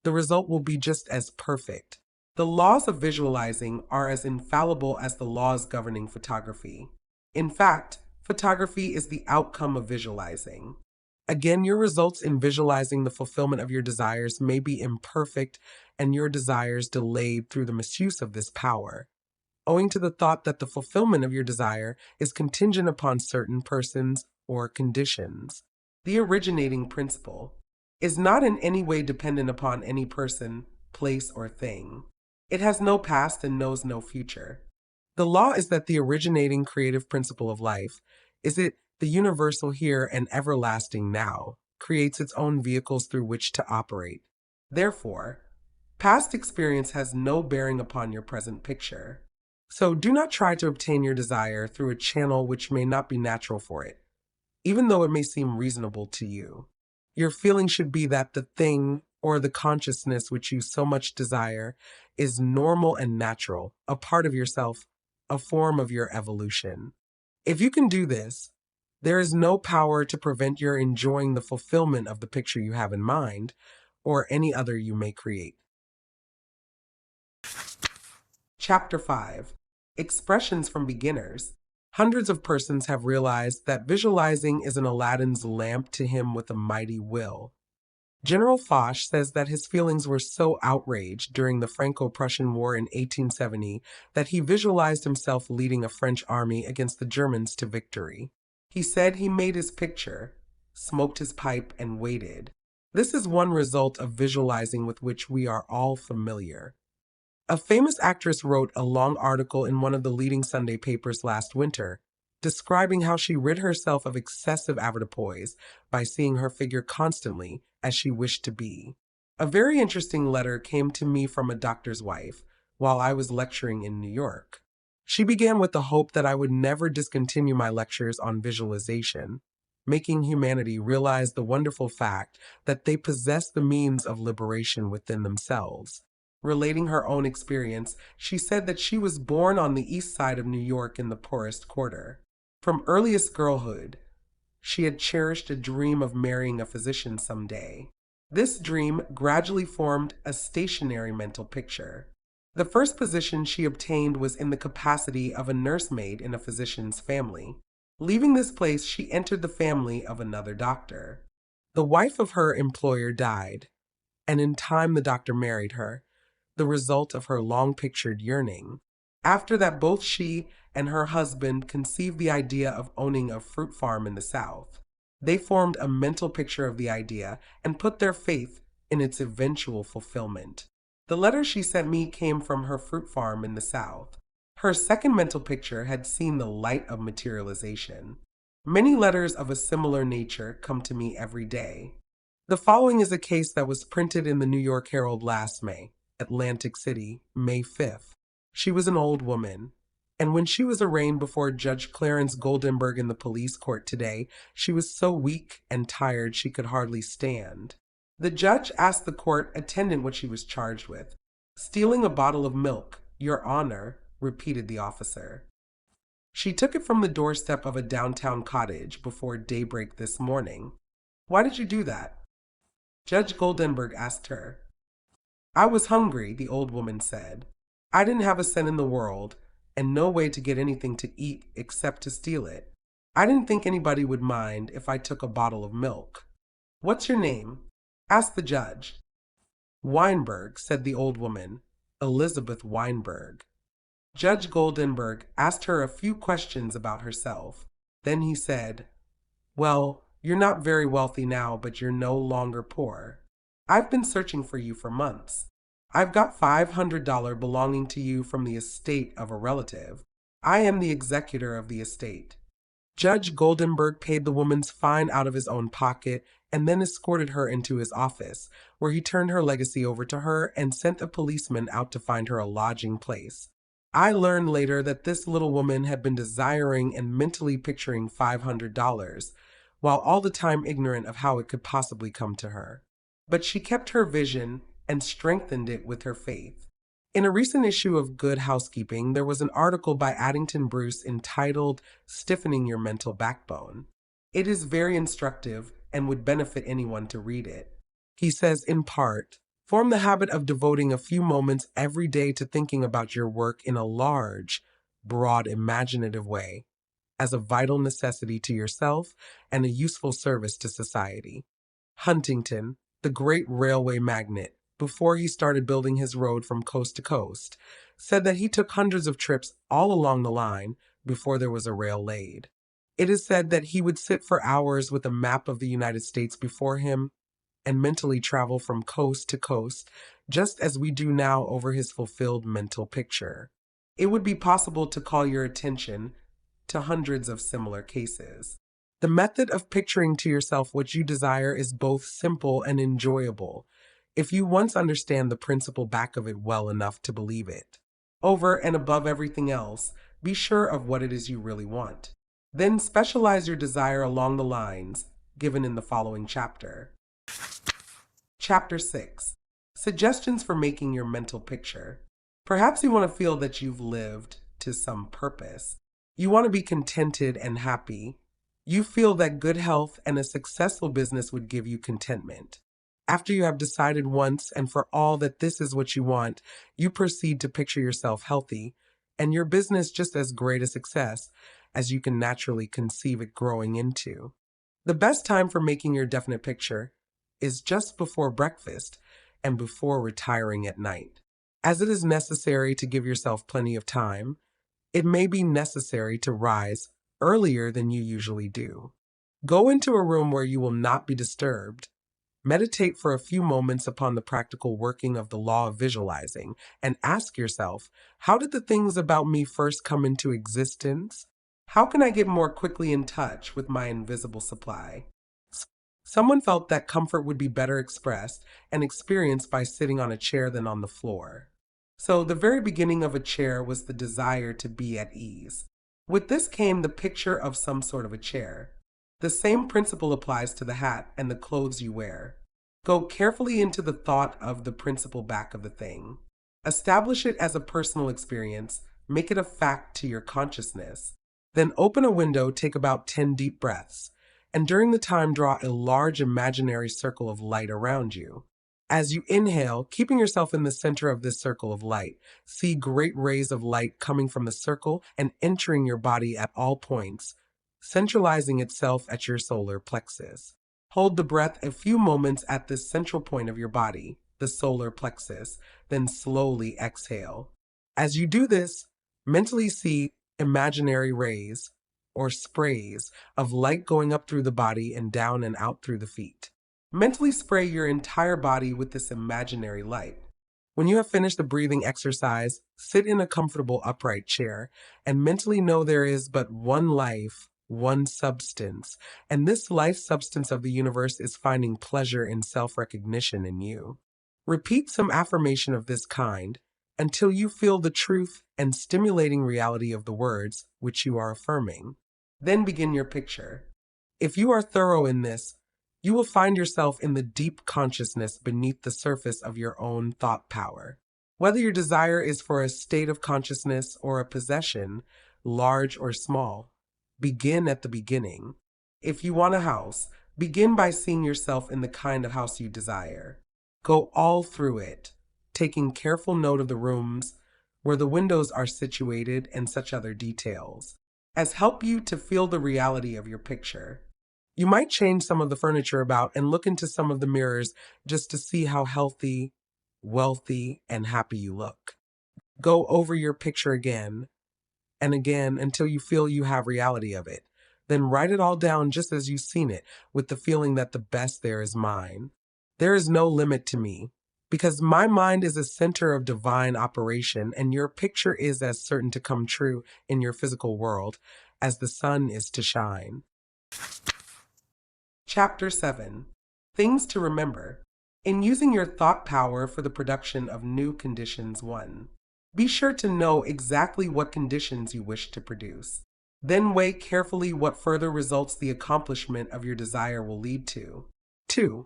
the result will be just as perfect. The laws of visualizing are as infallible as the laws governing photography. In fact, photography is the outcome of visualizing. Again, your results in visualizing the fulfillment of your desires may be imperfect and your desires delayed through the misuse of this power, owing to the thought that the fulfillment of your desire is contingent upon certain persons or conditions. The originating principle is not in any way dependent upon any person, place, or thing. It has no past and knows no future. The law is that the originating creative principle of life is it the universal here and everlasting now, creates its own vehicles through which to operate. Therefore, past experience has no bearing upon your present picture. So do not try to obtain your desire through a channel which may not be natural for it, even though it may seem reasonable to you. Your feeling should be that the thing or the consciousness which you so much desire is normal and natural, a part of yourself, a form of your evolution. If you can do this, there is no power to prevent your enjoying the fulfillment of the picture you have in mind or any other you may create. Chapter 5. Expressions from Beginners. Hundreds of persons have realized that visualizing is an Aladdin's lamp to him with a mighty will. General Foch says that his feelings were so outraged during the Franco-Prussian War in 1870 that he visualized himself leading a French army against the Germans to victory. He said he made his picture, smoked his pipe, and waited. This is one result of visualizing with which we are all familiar. A famous actress wrote a long article in one of the leading Sunday papers last winter, describing how she rid herself of excessive avoirdupois by seeing her figure constantly as she wished to be. A very interesting letter came to me from a doctor's wife while I was lecturing in New York. She began with the hope that I would never discontinue my lectures on visualization, making humanity realize the wonderful fact that they possess the means of liberation within themselves. Relating her own experience, she said that she was born on the east side of New York in the poorest quarter. From earliest girlhood, she had cherished a dream of marrying a physician someday. This dream gradually formed a stationary mental picture. The first position she obtained was in the capacity of a nursemaid in a physician's family. Leaving this place, she entered the family of another doctor. The wife of her employer died, and in time the doctor married her, the result of her long-pictured yearning. After that, both she and her husband conceived the idea of owning a fruit farm in the South. They formed a mental picture of the idea and put their faith in its eventual fulfillment. The letter she sent me came from her fruit farm in the South. Her second mental picture had seen the light of materialization. Many letters of a similar nature come to me every day. The following is a case that was printed in the New York Herald last May. Atlantic City, May 5th. She was an old woman, and when she was arraigned before Judge Clarence Goldenberg in the police court today, she was so weak and tired she could hardly stand. The judge asked the court attendant what she was charged with. Stealing a bottle of milk, Your Honor, repeated the officer. She took it from the doorstep of a downtown cottage before daybreak this morning. Why did you do that? Judge Goldenberg asked her. I was hungry, the old woman said. I didn't have a cent in the world, and no way to get anything to eat except to steal it. I didn't think anybody would mind if I took a bottle of milk. What's your name? Asked the judge. Weinberg, said the old woman. Elizabeth Weinberg. Judge Goldenberg asked her a few questions about herself. Then he said, Well, you're not very wealthy now, but you're no longer poor. I've been searching for you for months. I've got $500 belonging to you from the estate of a relative. I am the executor of the estate. Judge Goldenberg paid the woman's fine out of his own pocket and then escorted her into his office, where he turned her legacy over to her and sent a policeman out to find her a lodging place. I learned later that this little woman had been desiring and mentally picturing $500, while all the time ignorant of how it could possibly come to her. But she kept her vision and strengthened it with her faith. In a recent issue of Good Housekeeping, there was an article by Addington Bruce entitled Stiffening Your Mental Backbone. It is very instructive and would benefit anyone to read it. He says, in part, form the habit of devoting a few moments every day to thinking about your work in a large, broad, imaginative way, as a vital necessity to yourself and a useful service to society. Huntington, the great railway magnate, before he started building his road from coast to coast, said that he took hundreds of trips all along the line before there was a rail laid. It is said that he would sit for hours with a map of the United States before him and mentally travel from coast to coast, just as we do now over his fulfilled mental picture. It would be possible to call your attention to hundreds of similar cases. The method of picturing to yourself what you desire is both simple and enjoyable, if you once understand the principle back of it well enough to believe it. Over and above everything else, be sure of what it is you really want. Then specialize your desire along the lines given in the following chapter. Chapter 6. Suggestions for making your mental picture. Perhaps you want to feel that you've lived to some purpose. You want to be contented and happy. You feel that good health and a successful business would give you contentment. After you have decided once and for all that this is what you want, you proceed to picture yourself healthy and your business just as great a success as you can naturally conceive it growing into. The best time for making your definite picture is just before breakfast and before retiring at night. As it is necessary to give yourself plenty of time, it may be necessary to rise earlier than you usually do. Go into a room where you will not be disturbed. Meditate for a few moments upon the practical working of the law of visualizing and ask yourself, how did the things about me first come into existence? How can I get more quickly in touch with my invisible supply? Someone felt that comfort would be better expressed and experienced by sitting on a chair than on the floor. So the very beginning of a chair was the desire to be at ease. With this came the picture of some sort of a chair. The same principle applies to the hat and the clothes you wear. Go carefully into the thought of the principle back of the thing. Establish it as a personal experience. Make it a fact to your consciousness. Then open a window, take about 10 deep breaths, and during the time draw a large imaginary circle of light around you. As you inhale, keeping yourself in the center of this circle of light, see great rays of light coming from the circle and entering your body at all points, centralizing itself at your solar plexus. Hold the breath a few moments at this central point of your body, the solar plexus, then slowly exhale. As you do this, mentally see imaginary rays or sprays of light going up through the body and down and out through the feet. Mentally spray your entire body with this imaginary light. When you have finished the breathing exercise, sit in a comfortable upright chair and mentally know there is but one life, one substance, and this life substance of the universe is finding pleasure in self-recognition in you. Repeat some affirmation of this kind until you feel the truth and stimulating reality of the words which you are affirming. Then begin your picture. If you are thorough in this, you will find yourself in the deep consciousness beneath the surface of your own thought power. Whether your desire is for a state of consciousness or a possession, large or small, begin at the beginning. If you want a house, begin by seeing yourself in the kind of house you desire. Go all through it, taking careful note of the rooms, where the windows are situated, and such other details, as help you to feel the reality of your picture. You might change some of the furniture about and look into some of the mirrors just to see how healthy, wealthy, and happy you look. Go over your picture again and again until you feel you have reality of it. Then write it all down just as you've seen it, with the feeling that the best there is mine. There is no limit to me, because my mind is a center of divine operation, and your picture is as certain to come true in your physical world as the sun is to shine. Chapter 7. Things to remember. In using your thought power for the production of new conditions, 1. Be sure to know exactly what conditions you wish to produce. Then weigh carefully what further results the accomplishment of your desire will lead to. 2.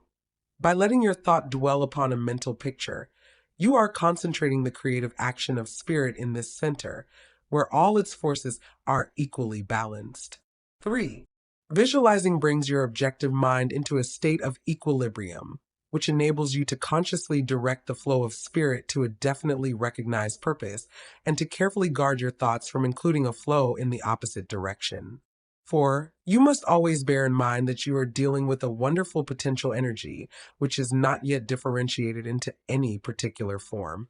By letting your thought dwell upon a mental picture, you are concentrating the creative action of spirit in this center, where all its forces are equally balanced. 3. Visualizing brings your objective mind into a state of equilibrium, which enables you to consciously direct the flow of spirit to a definitely recognized purpose and to carefully guard your thoughts from including a flow in the opposite direction. 4. You must always bear in mind that you are dealing with a wonderful potential energy, which is not yet differentiated into any particular form,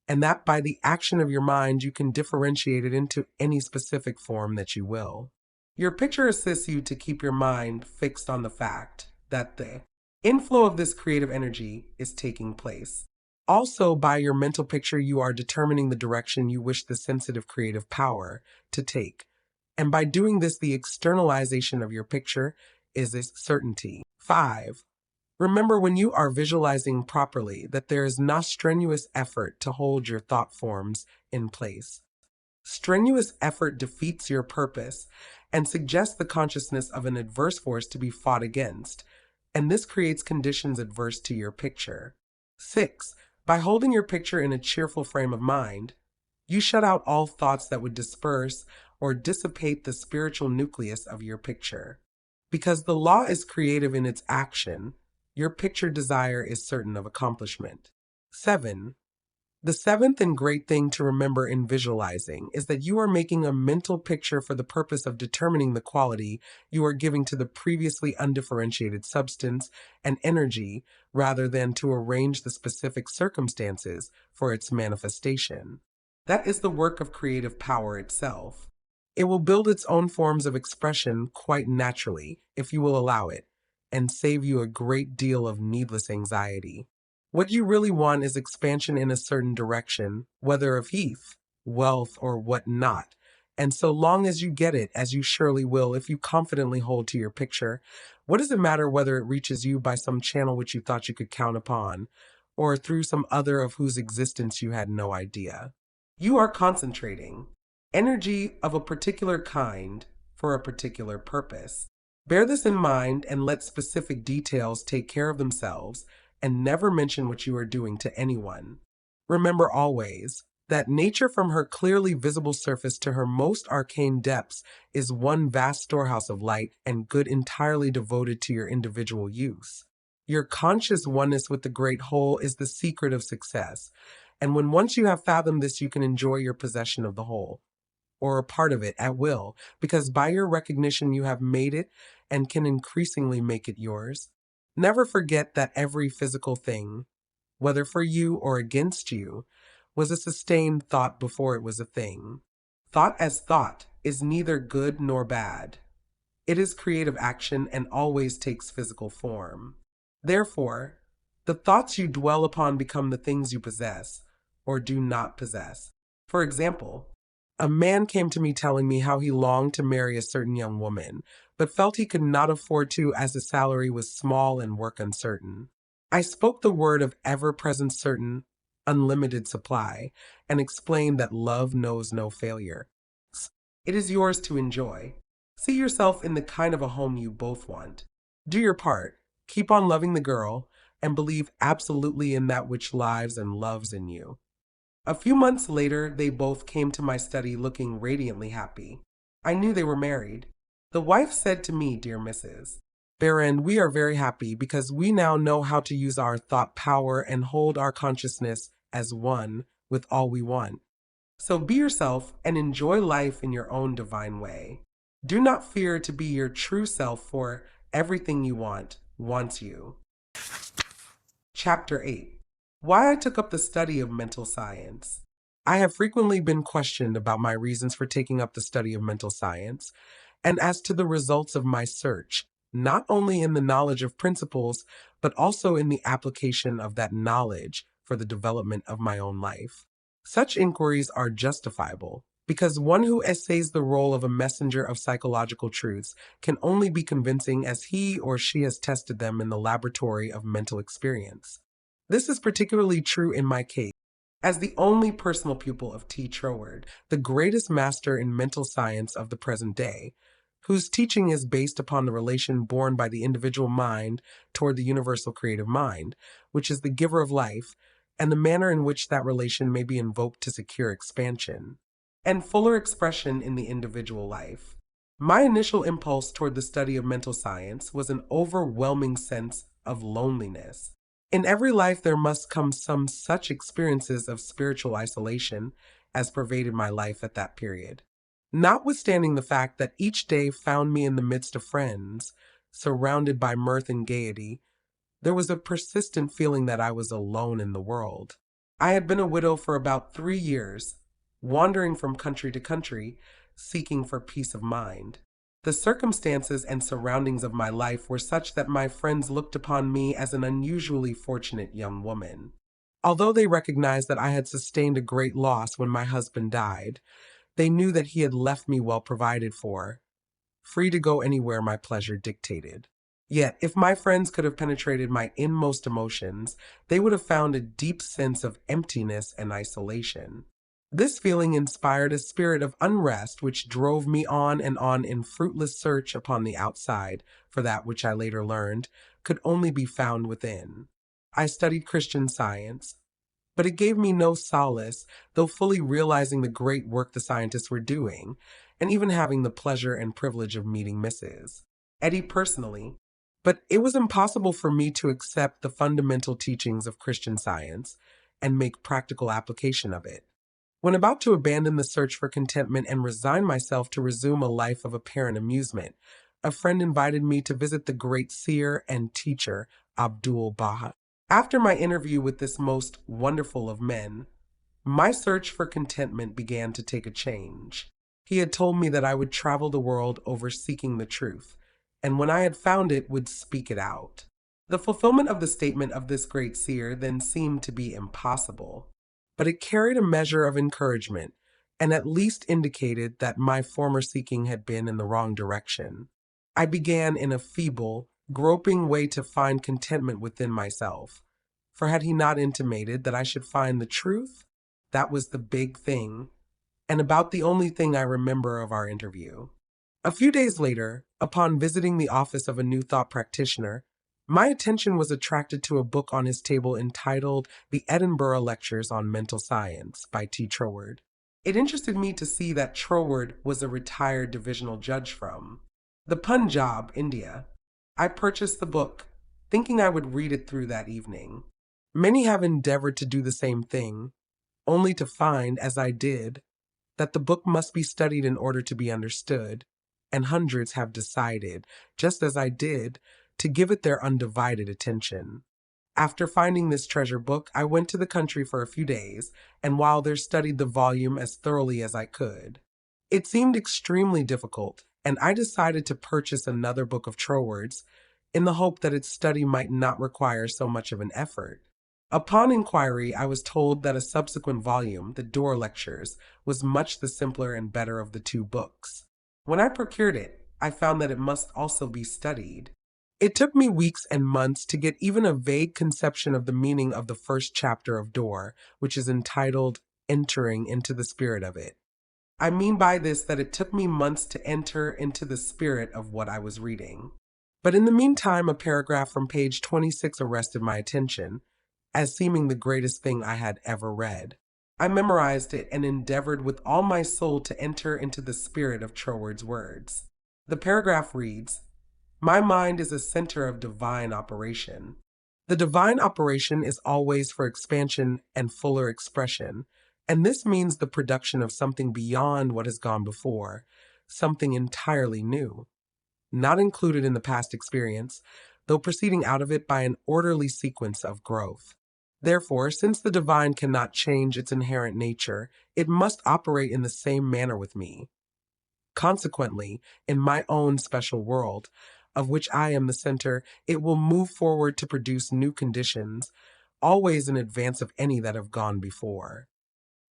and that by the action of your mind you can differentiate it into any specific form that you will. Your picture assists you to keep your mind fixed on the fact that the inflow of this creative energy is taking place. Also, by your mental picture, you are determining the direction you wish the sensitive creative power to take. And by doing this, the externalization of your picture is a certainty. 5. Remember, when you are visualizing properly, that there is no strenuous effort to hold your thought forms in place. Strenuous effort defeats your purpose and suggests the consciousness of an adverse force to be fought against, and this creates conditions adverse to your picture. 6. By holding your picture in a cheerful frame of mind, you shut out all thoughts that would disperse or dissipate the spiritual nucleus of your picture. Because the law is creative in its action, your picture desire is certain of accomplishment. 7. The seventh and great thing to remember in visualizing is that you are making a mental picture for the purpose of determining the quality you are giving to the previously undifferentiated substance and energy rather than to arrange the specific circumstances for its manifestation. That is the work of creative power itself. It will build its own forms of expression quite naturally if you will allow it, and save you a great deal of needless anxiety. What you really want is expansion in a certain direction, whether of health, wealth, or what not. And so long as you get it, as you surely will if you confidently hold to your picture, what does it matter whether it reaches you by some channel which you thought you could count upon, or through some other of whose existence you had no idea? You are concentrating energy of a particular kind for a particular purpose. Bear this in mind and let specific details take care of themselves, and never mention what you are doing to anyone. Remember always that nature, from her clearly visible surface to her most arcane depths, is one vast storehouse of light and good entirely devoted to your individual use. Your conscious oneness with the great whole is the secret of success, and when once you have fathomed this, you can enjoy your possession of the whole, or a part of it at will, because by your recognition you have made it and can increasingly make it yours. Never forget that every physical thing, whether for you or against you, was a sustained thought before it was a thing. Thought as thought is neither good nor bad. It is creative action and always takes physical form. Therefore, the thoughts you dwell upon become the things you possess or do not possess. For example, a man came to me telling me how he longed to marry a certain young woman, but felt he could not afford to as his salary was small and work uncertain. I spoke the word of ever-present certain, unlimited supply, and explained that love knows no failure. It is yours to enjoy. See yourself in the kind of a home you both want. Do your part, keep on loving the girl, and believe absolutely in that which lives and loves in you. A few months later, they both came to my study looking radiantly happy. I knew they were married. The wife said to me, "Dear Mrs. Behrend, we are very happy because we now know how to use our thought power and hold our consciousness as one with all we want. So be yourself and enjoy life in your own divine way. Do not fear to be your true self, for everything you want wants you." Chapter 8. Why I took up the study of mental science. I have frequently been questioned about my reasons for taking up the study of mental science, and as to the results of my search, not only in the knowledge of principles, but also in the application of that knowledge for the development of my own life. Such inquiries are justifiable, because one who essays the role of a messenger of psychological truths can only be convincing as he or she has tested them in the laboratory of mental experience. This is particularly true in my case. As the only personal pupil of T. Troward, the greatest master in mental science of the present day, whose teaching is based upon the relation borne by the individual mind toward the universal creative mind, which is the giver of life, and the manner in which that relation may be invoked to secure expansion and fuller expression in the individual life. My initial impulse toward the study of mental science was an overwhelming sense of loneliness. In every life, there must come some such experiences of spiritual isolation as pervaded my life at that period. Notwithstanding the fact that each day found me in the midst of friends, surrounded by mirth and gaiety, there was a persistent feeling that I was alone in the world. I had been a widow for about 3 years, wandering from country to country, seeking for peace of mind. The circumstances and surroundings of my life were such that my friends looked upon me as an unusually fortunate young woman. Although they recognized that I had sustained a great loss when my husband died, they knew that he had left me well provided for, free to go anywhere my pleasure dictated. Yet, if my friends could have penetrated my inmost emotions, they would have found a deep sense of emptiness and isolation. This feeling inspired a spirit of unrest which drove me on and on in fruitless search upon the outside for that which I later learned could only be found within. I studied Christian Science, but it gave me no solace, though fully realizing the great work the scientists were doing, and even having the pleasure and privilege of meeting Mrs. Eddy personally. But it was impossible for me to accept the fundamental teachings of Christian Science and make practical application of it. When about to abandon the search for contentment and resign myself to resume a life of apparent amusement, a friend invited me to visit the great seer and teacher, Abdul Baha. After my interview with this most wonderful of men, my search for contentment began to take a change. He had told me that I would travel the world over seeking the truth, and when I had found it, would speak it out. The fulfillment of the statement of this great seer then seemed to be impossible, but it carried a measure of encouragement, and at least indicated that my former seeking had been in the wrong direction. I began in a feeble, groping way to find contentment within myself. For had he not intimated that I should find the truth? That was the big thing, and about the only thing I remember of our interview. A few days later, upon visiting the office of a New Thought practitioner, my attention was attracted to a book on his table entitled The Edinburgh Lectures on Mental Science by T. Troward. It interested me to see that Troward was a retired divisional judge from the Punjab, India. I purchased the book, thinking I would read it through that evening. Many have endeavored to do the same thing, only to find, as I did, that the book must be studied in order to be understood, and hundreds have decided, just as I did, to give it their undivided attention. After finding this treasure book, I went to the country for a few days, and while there studied the volume as thoroughly as I could. It seemed extremely difficult, and I decided to purchase another book of Troward's in the hope that its study might not require so much of an effort. Upon inquiry, I was told that a subsequent volume, the Door Lectures, was much the simpler and better of the two books. When I procured it, I found that it must also be studied. It took me weeks and months to get even a vague conception of the meaning of the first chapter of Door, which is entitled Entering into the Spirit of It. I mean by this that it took me months to enter into the spirit of what I was reading. But in the meantime, a paragraph from page 26 arrested my attention, as seeming the greatest thing I had ever read. I memorized it and endeavored with all my soul to enter into the spirit of Troward's words. The paragraph reads, "My mind is a center of divine operation." The divine operation is always for expansion and fuller expression, and this means the production of something beyond what has gone before, something entirely new, not included in the past experience, though proceeding out of it by an orderly sequence of growth. Therefore, since the divine cannot change its inherent nature, it must operate in the same manner with me. Consequently, in my own special world, of which I am the center, it will move forward to produce new conditions, always in advance of any that have gone before.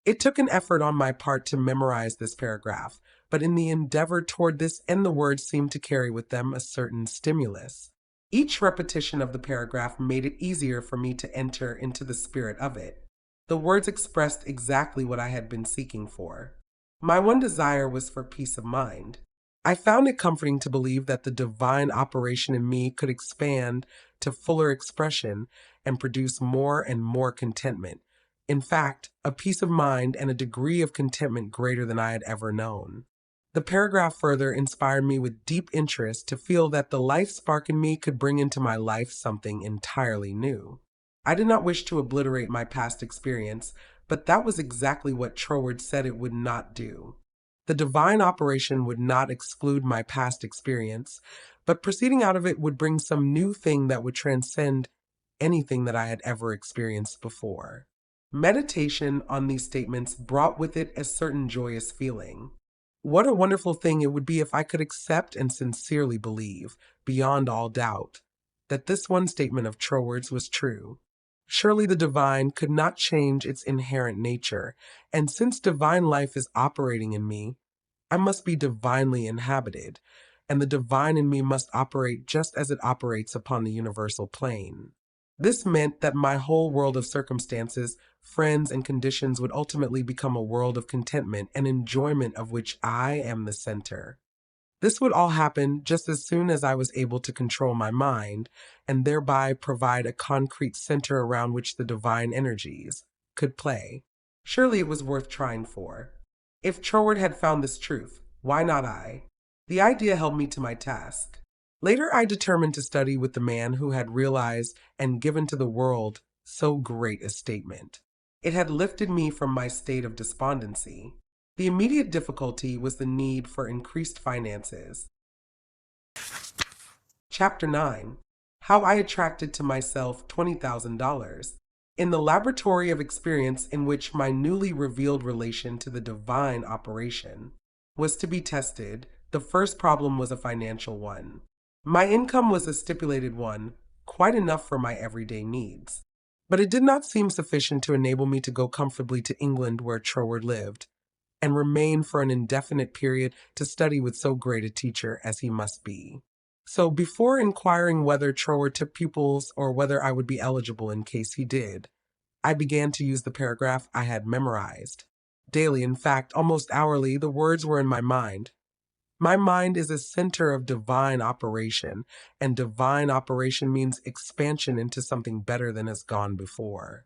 It took an effort on my part to memorize this paragraph, but in the endeavor toward this end, the words seemed to carry with them a certain stimulus. Each repetition of the paragraph made it easier for me to enter into the spirit of it. The words expressed exactly what I had been seeking for. My one desire was for peace of mind. I found it comforting to believe that the divine operation in me could expand to fuller expression and produce more and more contentment. In fact, a peace of mind and a degree of contentment greater than I had ever known. The paragraph further inspired me with deep interest to feel that the life spark in me could bring into my life something entirely new. I did not wish to obliterate my past experience, but that was exactly what Troward said it would not do. The divine operation would not exclude my past experience, but proceeding out of it would bring some new thing that would transcend anything that I had ever experienced before. Meditation on these statements brought with it a certain joyous feeling. What a wonderful thing it would be if I could accept and sincerely believe, beyond all doubt, that this one statement of Troward's was true. Surely the divine could not change its inherent nature, and since divine life is operating in me, I must be divinely inhabited, and the divine in me must operate just as it operates upon the universal plane. This meant that my whole world of circumstances, friends, and conditions would ultimately become a world of contentment and enjoyment of which I am the center. This would all happen just as soon as I was able to control my mind and thereby provide a concrete center around which the divine energies could play. Surely it was worth trying for. If Troward had found this truth, why not I? The idea held me to my task. Later, I determined to study with the man who had realized and given to the world so great a statement. It had lifted me from my state of despondency. The immediate difficulty was the need for increased finances. Chapter 9. How I Attracted to Myself $20,000. In the laboratory of experience in which my newly revealed relation to the divine operation was to be tested, the first problem was a financial one. My income was a stipulated one, quite enough for my everyday needs. But it did not seem sufficient to enable me to go comfortably to England where Troward lived, and remain for an indefinite period to study with so great a teacher as he must be. So before inquiring whether Troward took pupils or whether I would be eligible in case he did, I began to use the paragraph I had memorized. Daily, in fact, almost hourly, the words were in my mind. My mind is a center of divine operation, and divine operation means expansion into something better than has gone before.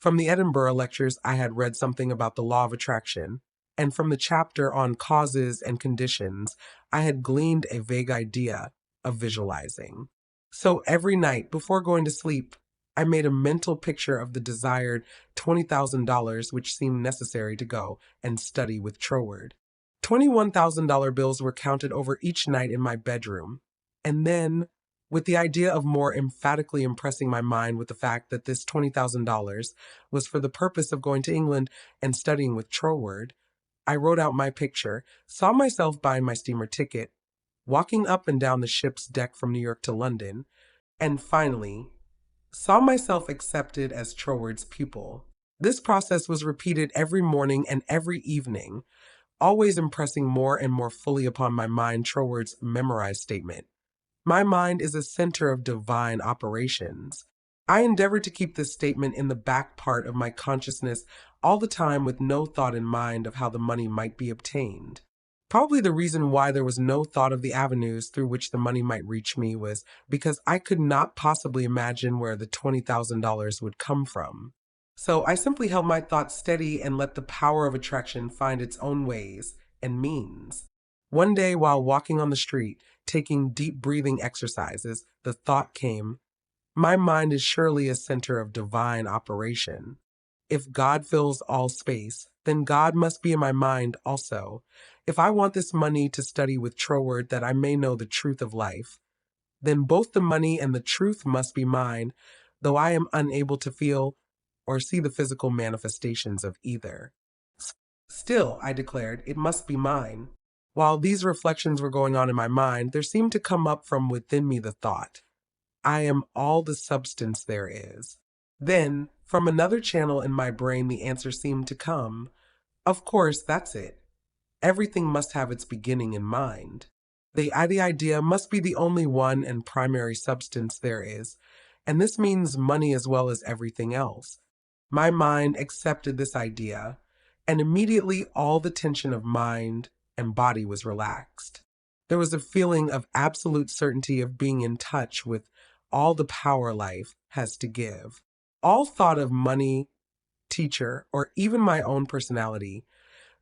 From the Edinburgh lectures, I had read something about the law of attraction, and from the chapter on causes and conditions, I had gleaned a vague idea of visualizing. So every night before going to sleep, I made a mental picture of the desired $20,000 which seemed necessary to go and study with Troward. $21,000 bills were counted over each night in my bedroom, and then, with the idea of more emphatically impressing my mind with the fact that this $20,000 was for the purpose of going to England and studying with Troward, I wrote out my picture, saw myself buying my steamer ticket, walking up and down the ship's deck from New York to London, and finally, saw myself accepted as Troward's pupil. This process was repeated every morning and every evening, always impressing more and more fully upon my mind Troward's memorized statement. My mind is a center of divine operations. I endeavored to keep this statement in the back part of my consciousness all the time with no thought in mind of how the money might be obtained. Probably the reason why there was no thought of the avenues through which the money might reach me was because I could not possibly imagine where the $20,000 would come from. So I simply held my thoughts steady and let the power of attraction find its own ways and means. One day while walking on the street, taking deep breathing exercises, the thought came, my mind is surely a center of divine operation. If God fills all space, then God must be in my mind also. If I want this money to study with Troward that I may know the truth of life, then both the money and the truth must be mine, though I am unable to feel or see the physical manifestations of either. Still, I declared, it must be mine. While these reflections were going on in my mind, there seemed to come up from within me the thought, I am all the substance there is. Then, from another channel in my brain, the answer seemed to come. Of course, that's it. Everything must have its beginning in mind. The idea must be the only one and primary substance there is, and this means money as well as everything else. My mind accepted this idea, and immediately all the tension of mind and body was relaxed. There was a feeling of absolute certainty of being in touch with all the power life has to give. All thought of money, teacher, or even my own personality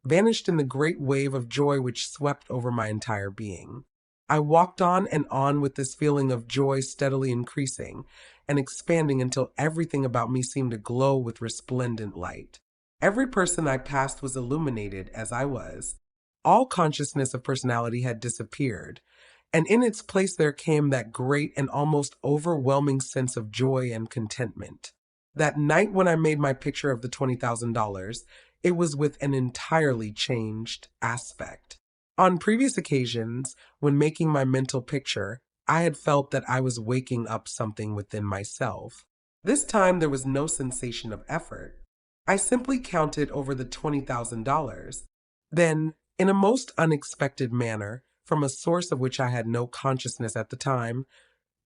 vanished in the great wave of joy which swept over my entire being. I walked on and on with this feeling of joy steadily increasing and expanding until everything about me seemed to glow with resplendent light. Every person I passed was illuminated as I was. All consciousness of personality had disappeared, and in its place there came that great and almost overwhelming sense of joy and contentment. That night when I made my picture of the $20,000, it was with an entirely changed aspect. On previous occasions, when making my mental picture, I had felt that I was waking up something within myself. This time there was no sensation of effort. I simply counted over the $20,000. Then, in a most unexpected manner, from a source of which I had no consciousness at the time,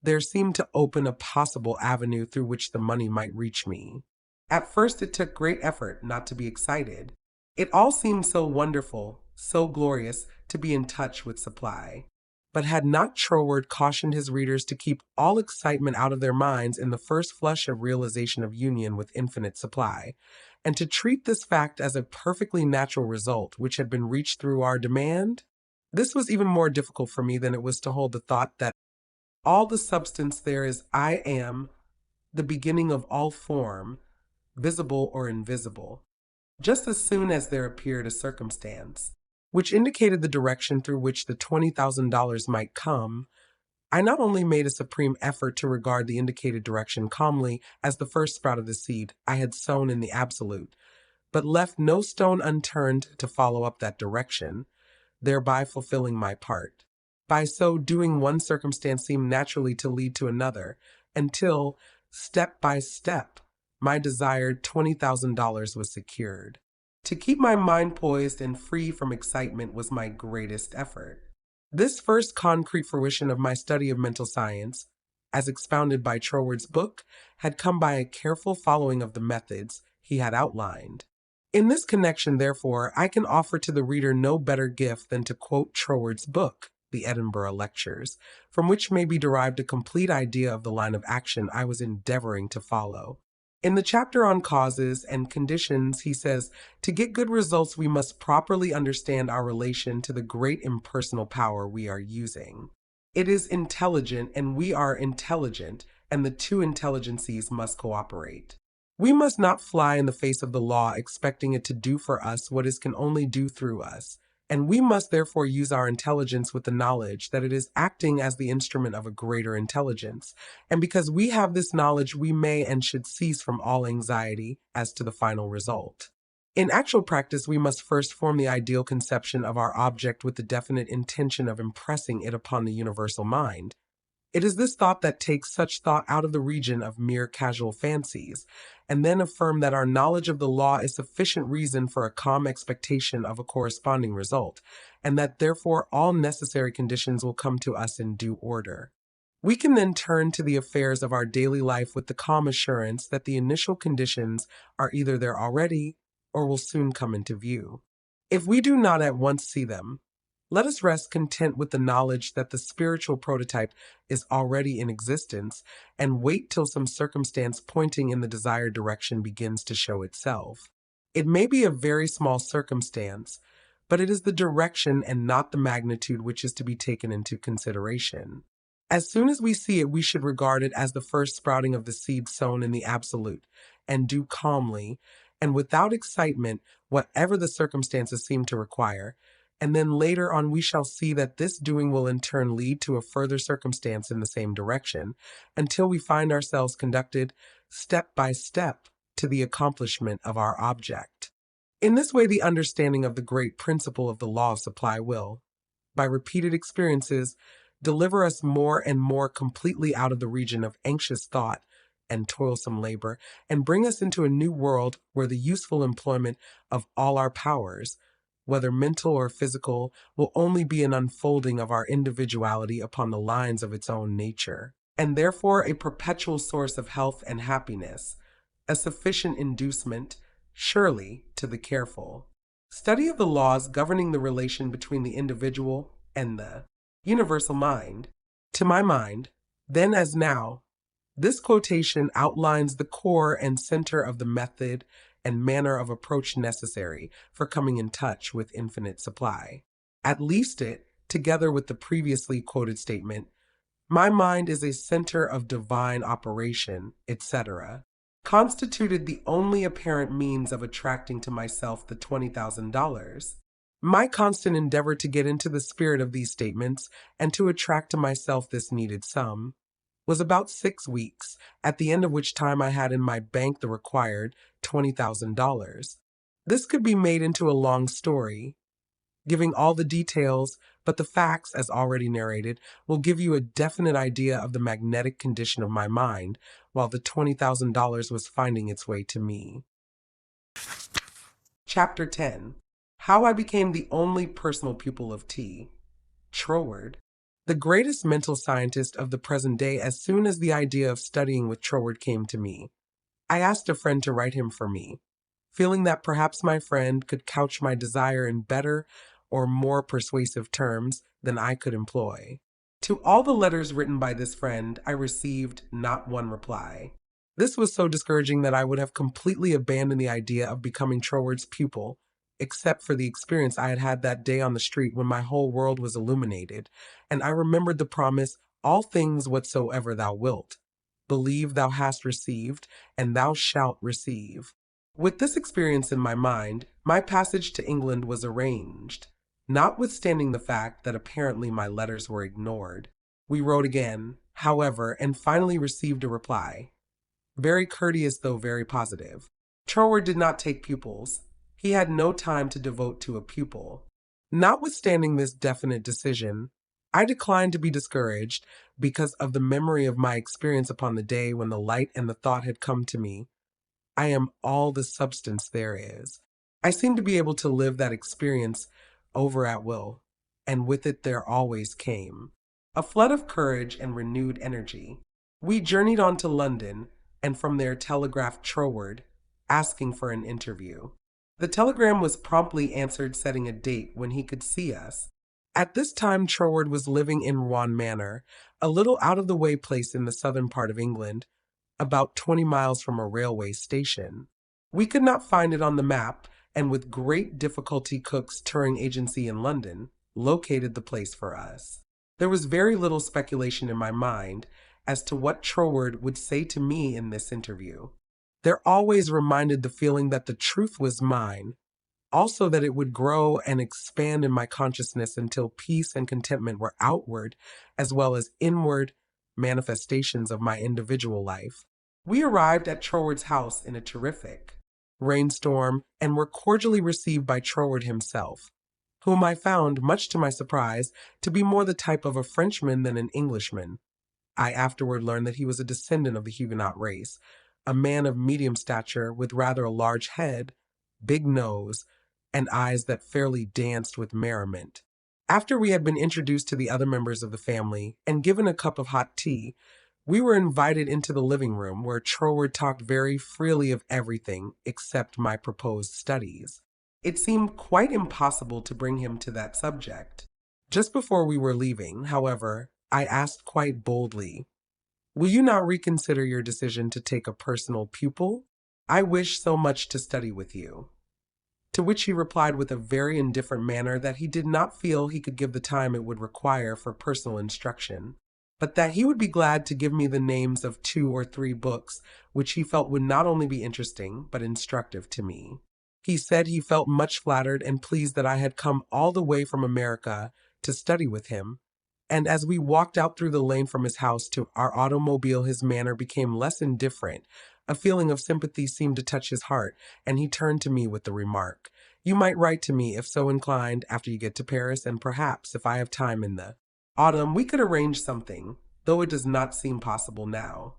there seemed to open a possible avenue through which the money might reach me. At first it took great effort not to be excited. It all seemed so wonderful, so glorious to be in touch with supply. But had not Troward cautioned his readers to keep all excitement out of their minds in the first flush of realization of union with infinite supply, and to treat this fact as a perfectly natural result which had been reached through our demand? This was even more difficult for me than it was to hold the thought that all the substance there is I am, the beginning of all form, visible or invisible, just as soon as there appeared a circumstance which indicated the direction through which the $20,000 might come. I not only made a supreme effort to regard the indicated direction calmly as the first sprout of the seed I had sown in the absolute, but left no stone unturned to follow up that direction, thereby fulfilling my part. By so doing, one circumstance seemed naturally to lead to another, until, step by step, my desired $20,000 was secured. To keep my mind poised and free from excitement was my greatest effort. This first concrete fruition of my study of mental science, as expounded by Troward's book, had come by a careful following of the methods he had outlined. In this connection, therefore, I can offer to the reader no better gift than to quote Troward's book, The Edinburgh Lectures, from which may be derived a complete idea of the line of action I was endeavoring to follow. In the chapter on causes and conditions, he says, to get good results, we must properly understand our relation to the great impersonal power we are using. It is intelligent and we are intelligent, and the two intelligencies must cooperate. We must not fly in the face of the law expecting it to do for us what it can only do through us, and we must therefore use our intelligence with the knowledge that it is acting as the instrument of a greater intelligence. And because we have this knowledge, we may and should cease from all anxiety as to the final result. In actual practice, we must first form the ideal conception of our object with the definite intention of impressing it upon the universal mind. It is this thought that takes such thought out of the region of mere casual fancies, and then affirm that our knowledge of the law is sufficient reason for a calm expectation of a corresponding result, and that therefore all necessary conditions will come to us in due order. We can then turn to the affairs of our daily life with the calm assurance that the initial conditions are either there already or will soon come into view. If we do not at once see them, let us rest content with the knowledge that the spiritual prototype is already in existence and wait till some circumstance pointing in the desired direction begins to show itself. It may be a very small circumstance, but it is the direction and not the magnitude which is to be taken into consideration. As soon as we see it, we should regard it as the first sprouting of the seed sown in the absolute, and do calmly and without excitement whatever the circumstances seem to require, and then later on we shall see that this doing will in turn lead to a further circumstance in the same direction, until we find ourselves conducted step by step to the accomplishment of our object. In this way, the understanding of the great principle of the law of supply will, by repeated experiences, deliver us more and more completely out of the region of anxious thought and toilsome labor and bring us into a new world where the useful employment of all our powers, whether mental or physical, will only be an unfolding of our individuality upon the lines of its own nature, and therefore a perpetual source of health and happiness, a sufficient inducement, surely, to the careful study of the laws governing the relation between the individual and the universal mind. To my mind, then as now, this quotation outlines the core and center of the method and manner of approach necessary for coming in touch with infinite supply. At least it, together with the previously quoted statement, my mind is a center of divine operation, etc., constituted the only apparent means of attracting to myself the $20,000. My constant endeavor to get into the spirit of these statements and to attract to myself this needed sum was about 6 weeks, at the end of which time I had in my bank the required $20,000. This could be made into a long story, giving all the details, but the facts, as already narrated, will give you a definite idea of the magnetic condition of my mind while the $20,000 was finding its way to me. Chapter 10. How I Became the Only Personal Pupil of T. Troward. The greatest mental scientist of the present day. As soon as the idea of studying with Troward came to me, I asked a friend to write him for me, feeling that perhaps my friend could couch my desire in better or more persuasive terms than I could employ. To all the letters written by this friend, I received not one reply. This was so discouraging that I would have completely abandoned the idea of becoming Troward's pupil, except for the experience I had had that day on the street when my whole world was illuminated, and I remembered the promise, all things whatsoever thou wilt. Believe thou hast received, and thou shalt receive. With this experience in my mind, my passage to England was arranged, notwithstanding the fact that apparently my letters were ignored. We wrote again, however, and finally received a reply. Very courteous, though very positive. Troward did not take pupils. He had no time to devote to a pupil. Notwithstanding this definite decision, I declined to be discouraged because of the memory of my experience upon the day when the light and the thought had come to me. I am all the substance there is. I seem to be able to live that experience over at will, and with it there always came a flood of courage and renewed energy. We journeyed on to London, and from there telegraphed Troward, asking for an interview. The telegram was promptly answered, setting a date when he could see us. At this time Troward was living in Rouen Manor, a little out-of-the-way place in the southern part of England, about 20 miles from a railway station. We could not find it on the map, and with great difficulty Cook's touring agency in London located the place for us. There was very little speculation in my mind as to what Troward would say to me in this interview. There always reminded the feeling that the truth was mine, also that it would grow and expand in my consciousness until peace and contentment were outward as well as inward manifestations of my individual life. We arrived at Troward's house in a terrific rainstorm and were cordially received by Troward himself, whom I found, much to my surprise, to be more the type of a Frenchman than an Englishman. I afterward learned that he was a descendant of the Huguenot race, a man of medium stature with rather a large head, big nose, and eyes that fairly danced with merriment. After we had been introduced to the other members of the family and given a cup of hot tea, we were invited into the living room where Troward talked very freely of everything except my proposed studies. It seemed quite impossible to bring him to that subject. Just before we were leaving, however, I asked quite boldly, "Will you not reconsider your decision to take a personal pupil? I wish so much to study with you." To which he replied with a very indifferent manner that he did not feel he could give the time it would require for personal instruction, but that he would be glad to give me the names of 2 or 3 books which he felt would not only be interesting but instructive to me. He said he felt much flattered and pleased that I had come all the way from America to study with him, and as we walked out through the lane from his house to our automobile his manner became less indifferent. A feeling of sympathy seemed to touch his heart, and he turned to me with the remark, "You might write to me if so inclined after you get to Paris, and perhaps if I have time in the autumn we could arrange something, though it does not seem possible now."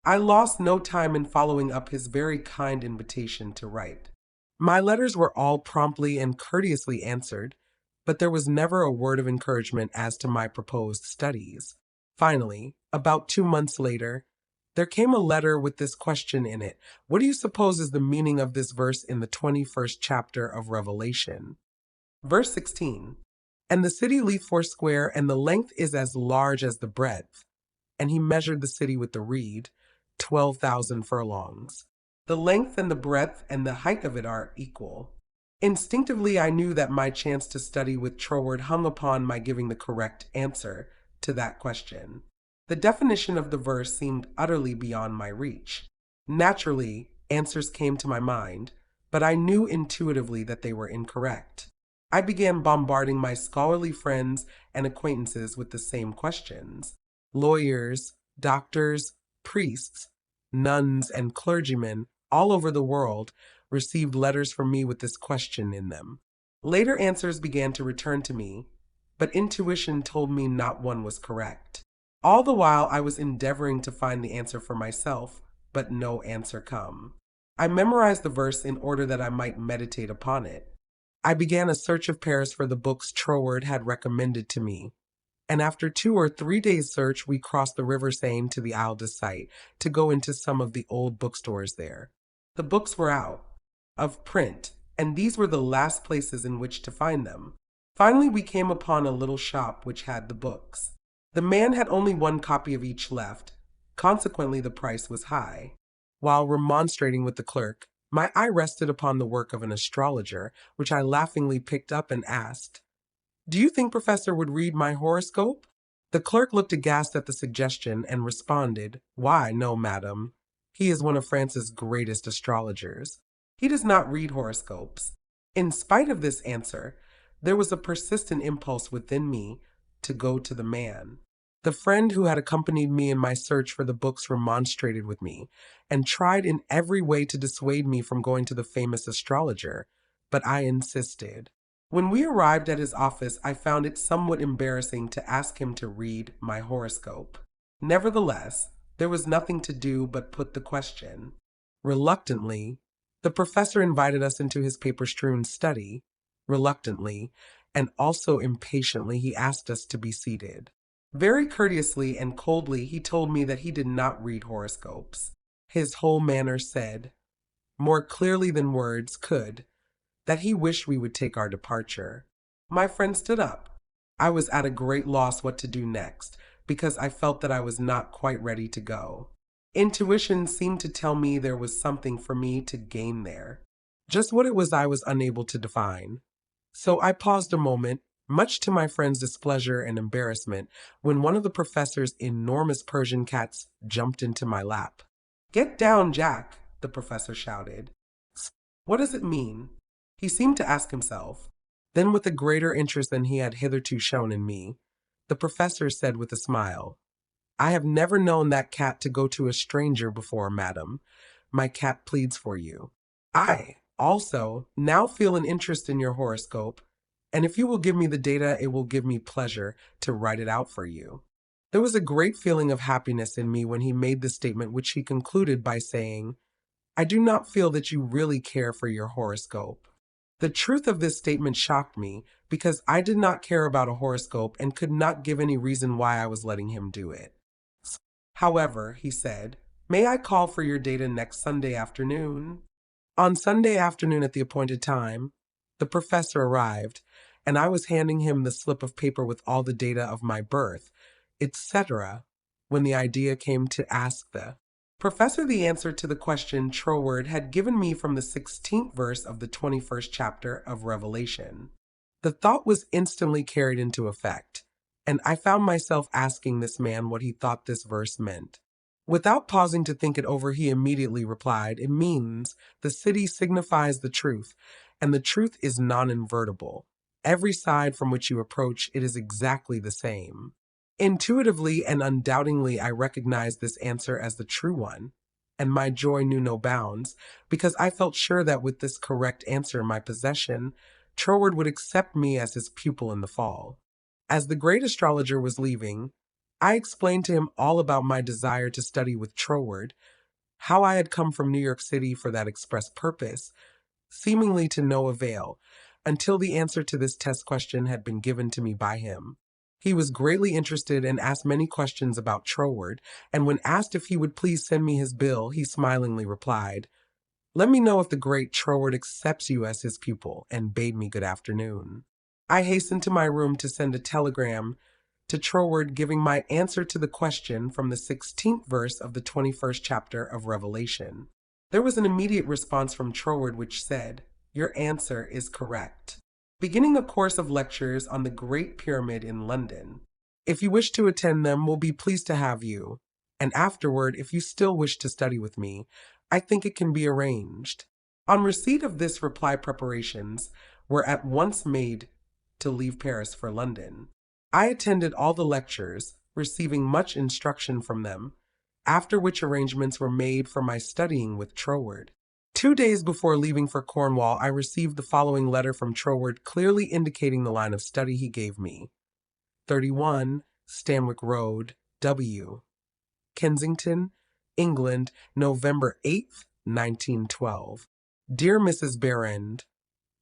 I lost no time in following up his very kind invitation to write. My letters were all promptly and courteously answered, but there was never a word of encouragement as to my proposed studies. Finally, about 2 months later, there came a letter with this question in it. What do you suppose is the meaning of this verse in the 21st chapter of Revelation? Verse 16. And the city leaf foursquare, and the length is as large as the breadth. And he measured the city with the reed, 12,000 furlongs. The length and the breadth and the height of it are equal. Instinctively, I knew that my chance to study with Troward hung upon my giving the correct answer to that question. The definition of the verse seemed utterly beyond my reach. Naturally, answers came to my mind, but I knew intuitively that they were incorrect. I began bombarding my scholarly friends and acquaintances with the same questions. Lawyers, doctors, priests, nuns, and clergymen all over the world received letters from me with this question in them. Later answers began to return to me, but intuition told me not one was correct. All the while I was endeavoring to find the answer for myself, but no answer come. I memorized the verse in order that I might meditate upon it. I began a search of Paris for the books Troward had recommended to me, and after 2 or 3 days' search, we crossed the River Seine to the Isle de Sight to go into some of the old bookstores there. The books were out of print, and these were the last places in which to find them. Finally, we came upon a little shop which had the books. The man had only one copy of each left, consequently the price was high. While remonstrating with the clerk, my eye rested upon the work of an astrologer, which I laughingly picked up and asked, "Do you think Professor would read my horoscope?" The clerk looked aghast at the suggestion and responded, "Why, no, madam. He is one of France's greatest astrologers. He does not read horoscopes." In spite of this answer, there was a persistent impulse within me to go to the man. The friend who had accompanied me in my search for the books remonstrated with me and tried in every way to dissuade me from going to the famous astrologer, but I insisted. When we arrived at his office, I found it somewhat embarrassing to ask him to read my horoscope. Nevertheless, there was nothing to do but put the question. Reluctantly, the professor invited us into his paper-strewn study. Reluctantly, and also impatiently, he asked us to be seated. Very courteously and coldly, he told me that he did not read horoscopes. His whole manner said, more clearly than words could, that he wished we would take our departure. My friend stood up. I was at a great loss what to do next, because I felt that I was not quite ready to go. Intuition seemed to tell me there was something for me to gain there. Just what it was I was unable to define. So I paused a moment, much to my friend's displeasure and embarrassment, when one of the professor's enormous Persian cats jumped into my lap. "Get down, Jack," the professor shouted. "What does it mean?" He seemed to ask himself. Then, with a greater interest than he had hitherto shown in me, the professor said with a smile, "I have never known that cat to go to a stranger before, madam. My cat pleads for you. I, also, now feel an interest in your horoscope, and if you will give me the data, it will give me pleasure to write it out for you." There was a great feeling of happiness in me when he made this statement, which he concluded by saying, "I do not feel that you really care for your horoscope." The truth of this statement shocked me because I did not care about a horoscope and could not give any reason why I was letting him do it. "However," he said, "may I call for your data next Sunday afternoon?" On Sunday afternoon at the appointed time, the professor arrived, and I was handing him the slip of paper with all the data of my birth, etc., when the idea came to ask the professor the answer to the question Troward had given me from the 16th verse of the 21st chapter of Revelation. The thought was instantly carried into effect, and I found myself asking this man what he thought this verse meant. Without pausing to think it over, he immediately replied, "It means the city signifies the truth, and the truth is non-invertible. Every side from which you approach, it is exactly the same." Intuitively and undoubtingly, I recognized this answer as the true one, and my joy knew no bounds, because I felt sure that with this correct answer in my possession, Troward would accept me as his pupil in the fall. As the great astrologer was leaving, I explained to him all about my desire to study with Troward, how I had come from New York City for that express purpose, seemingly to no avail, until the answer to this test question had been given to me by him. He was greatly interested and asked many questions about Troward, and when asked if he would please send me his bill, he smilingly replied, "Let me know if the great Troward accepts you as his pupil," and bade me good afternoon. I hastened to my room to send a telegram to Troward giving my answer to the question from the 16th verse of the 21st chapter of Revelation. There was an immediate response from Troward which said, "Your answer is correct," beginning a course of lectures on the Great Pyramid in London. If you wish to attend them, we'll be pleased to have you. And afterward, if you still wish to study with me, I think it can be arranged. On receipt of this reply, preparations were at once made to leave Paris for London. I attended all the lectures, receiving much instruction from them, after which arrangements were made for my studying with Troward. 2 days before leaving for Cornwall, I received the following letter from Troward, clearly indicating the line of study he gave me. 31 Stanwick Road, W. Kensington, England, November 8th, 1912. Dear Mrs. Behrend,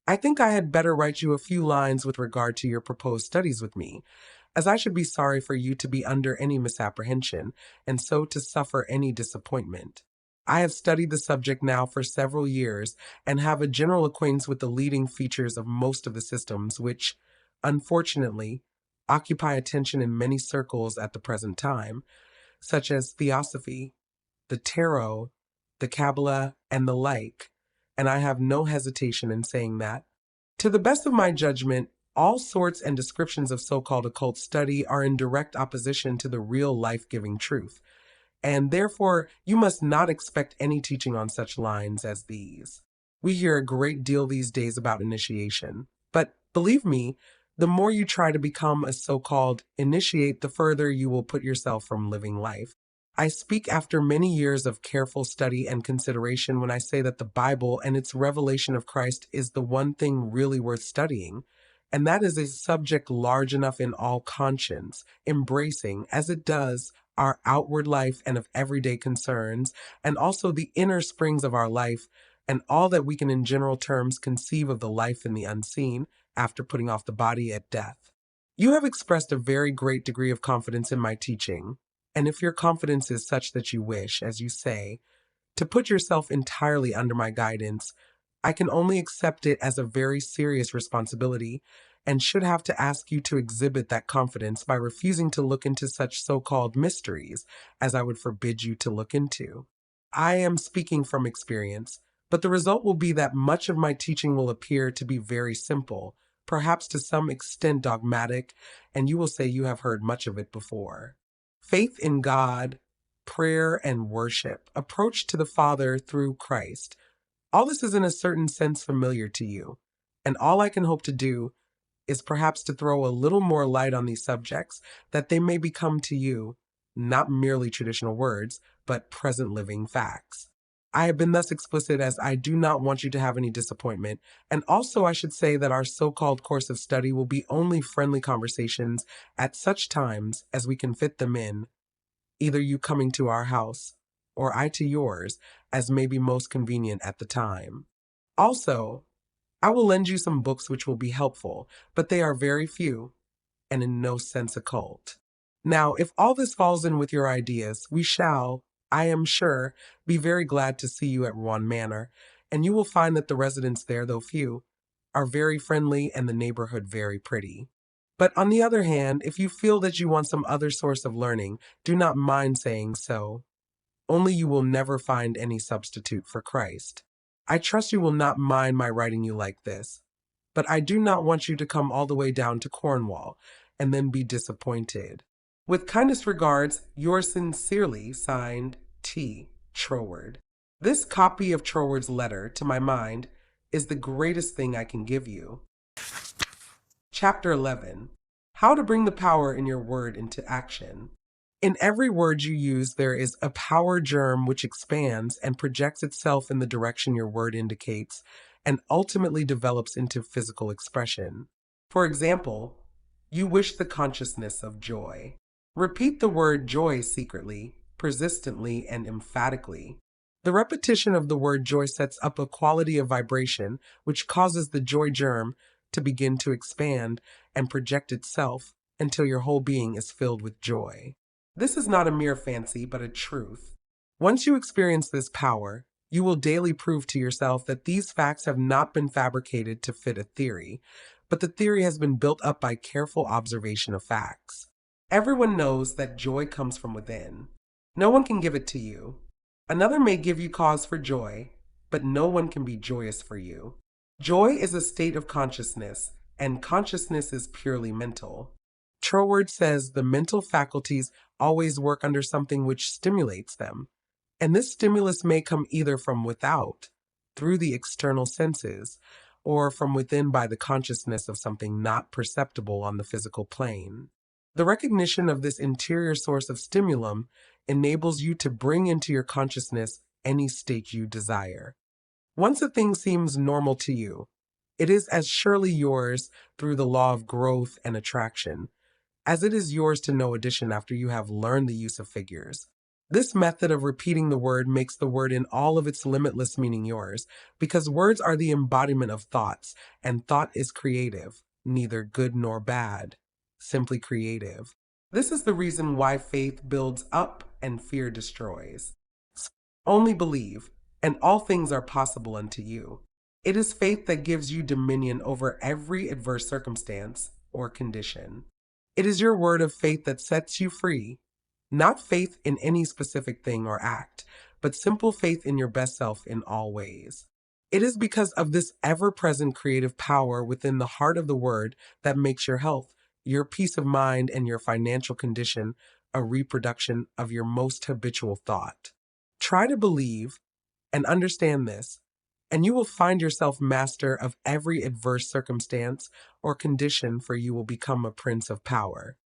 I think I had better write you a few lines with regard to your proposed studies with me, as I should be sorry for you to be under any misapprehension, and so to suffer any disappointment. I have studied the subject now for several years, and have a general acquaintance with the leading features of most of the systems which, unfortunately, occupy attention in many circles at the present time, such as Theosophy, the Tarot, the Kabbalah, and the like, and I have no hesitation in saying that, to the best of my judgment, all sorts and descriptions of so-called occult study are in direct opposition to the real life-giving truth, and therefore you must not expect any teaching on such lines as these. We hear a great deal these days about initiation, but believe me, the more you try to become a so-called initiate, the further you will put yourself from living life. I speak after many years of careful study and consideration when I say that the Bible and its revelation of Christ is the one thing really worth studying, and that is a subject large enough in all conscience, embracing, as it does, our outward life and of everyday concerns, and also the inner springs of our life, and all that we can in general terms conceive of the life in the unseen, after putting off the body at death. You have expressed a very great degree of confidence in my teaching, and if your confidence is such that you wish, as you say, to put yourself entirely under my guidance, I can only accept it as a very serious responsibility, and should have to ask you to exhibit that confidence by refusing to look into such so-called mysteries as I would forbid you to look into. I am speaking from experience, but the result will be that much of my teaching will appear to be very simple, perhaps to some extent dogmatic, and you will say you have heard much of it before. Faith in God, prayer and worship, approach to the Father through Christ. All this is in a certain sense familiar to you, and all I can hope to do is perhaps to throw a little more light on these subjects, that they may become to you not merely traditional words, but present living facts. I have been thus explicit as I do not want you to have any disappointment, and also I should say that our so-called course of study will be only friendly conversations at such times as we can fit them in, either you coming to our house, or I to yours, as may be most convenient at the time. Also, I will lend you some books which will be helpful, but they are very few, and in no sense occult. Now, if all this falls in with your ideas, we shall, I am sure, be very glad to see you at Rouen Manor, and you will find that the residents there, though few, are very friendly and the neighborhood very pretty. But on the other hand, if you feel that you want some other source of learning, do not mind saying so. Only you will never find any substitute for Christ. I trust you will not mind my writing you like this, but I do not want you to come all the way down to Cornwall and then be disappointed. With kindest regards, yours sincerely, signed T. Troward. This copy of Troward's letter, to my mind, is the greatest thing I can give you. Chapter 11. How to bring the power in your word into action. In every word you use, there is a power germ which expands and projects itself in the direction your word indicates, and ultimately develops into physical expression. For example, you wish the consciousness of joy. Repeat the word joy secretly, persistently, and emphatically. The repetition of the word joy sets up a quality of vibration which causes the joy germ to begin to expand and project itself until your whole being is filled with joy. This is not a mere fancy, but a truth. Once you experience this power, you will daily prove to yourself that these facts have not been fabricated to fit a theory, but the theory has been built up by careful observation of facts. Everyone knows that joy comes from within. No one can give it to you. Another may give you cause for joy, but no one can be joyous for you. Joy is a state of consciousness, and consciousness is purely mental. Troward says the mental faculties always work under something which stimulates them, and this stimulus may come either from without, through the external senses, or from within by the consciousness of something not perceptible on the physical plane. The recognition of this interior source of stimulum enables you to bring into your consciousness any state you desire. Once a thing seems normal to you, it is as surely yours through the law of growth and attraction, as it is yours to no addition after you have learned the use of figures. This method of repeating the word makes the word in all of its limitless meaning yours, because words are the embodiment of thoughts, and thought is creative, neither good nor bad, simply creative. This is the reason why faith builds up and fear destroys. Only believe, and all things are possible unto you. It is faith that gives you dominion over every adverse circumstance or condition. It is your word of faith that sets you free, not faith in any specific thing or act, but simple faith in your best self in all ways. It is because of this ever-present creative power within the heart of the word that makes your health, your peace of mind, and your financial condition a reproduction of your most habitual thought. Try to believe and understand this, and you will find yourself master of every adverse circumstance or condition, for you will become a prince of power.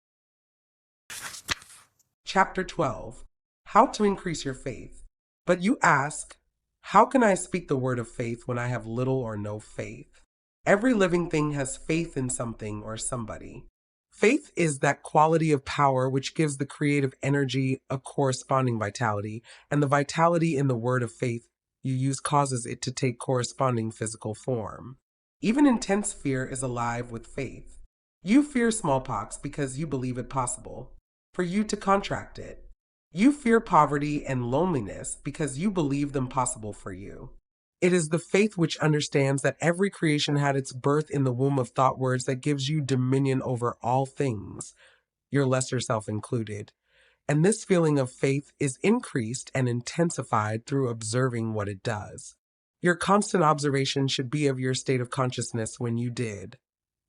Chapter 12. How to increase your faith. But you ask, how can I speak the word of faith when I have little or no faith? Every living thing has faith in something or somebody. Faith is that quality of power which gives the creative energy a corresponding vitality, and the vitality in the word of faith you use causes it to take corresponding physical form. Even intense fear is alive with faith. You fear smallpox because you believe it possible for you to contract it. You fear poverty and loneliness because you believe them possible for you. It is the faith which understands that every creation had its birth in the womb of thought words that gives you dominion over all things, your lesser self included. And this feeling of faith is increased and intensified through observing what it does. Your constant observation should be of your state of consciousness when you did.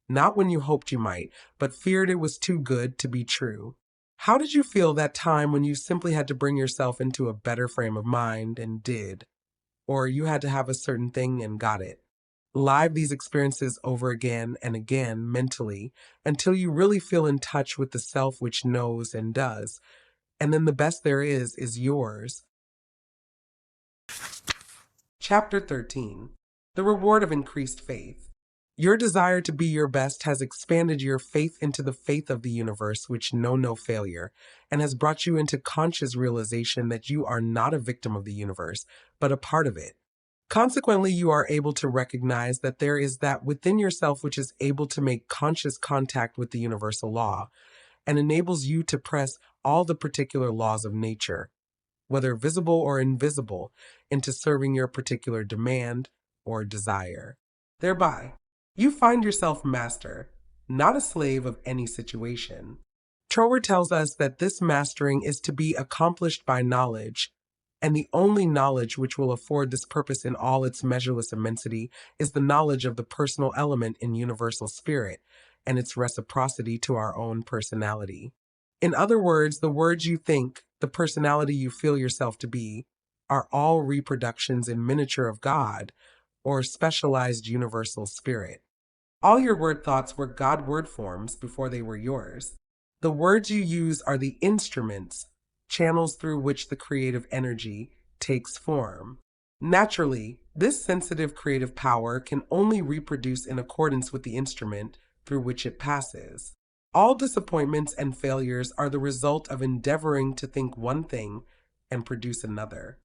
Not when you hoped you might, but feared it was too good to be true. How did you feel that time when you simply had to bring yourself into a better frame of mind and did? Or you had to have a certain thing and got it? Live these experiences over again and again mentally until you really feel in touch with the self which knows and does. And then the best there is yours. Chapter 13. The reward of increased faith. Your desire to be your best has expanded your faith into the faith of the universe, which know no failure, and has brought you into conscious realization that you are not a victim of the universe, but a part of it. Consequently, you are able to recognize that there is that within yourself which is able to make conscious contact with the universal law, and enables you to press all the particular laws of nature, whether visible or invisible, into serving your particular demand or desire. Thereby, you find yourself master, not a slave of any situation. Troward tells us that this mastering is to be accomplished by knowledge, and the only knowledge which will afford this purpose in all its measureless immensity is the knowledge of the personal element in universal spirit and its reciprocity to our own personality. In other words, the words you think, the personality you feel yourself to be, are all reproductions in miniature of God, or specialized universal spirit. All your word thoughts were God word forms before they were yours. The words you use are the instruments, channels through which the creative energy takes form. Naturally, this sensitive creative power can only reproduce in accordance with the instrument through which it passes. All disappointments and failures are the result of endeavoring to think one thing and produce another.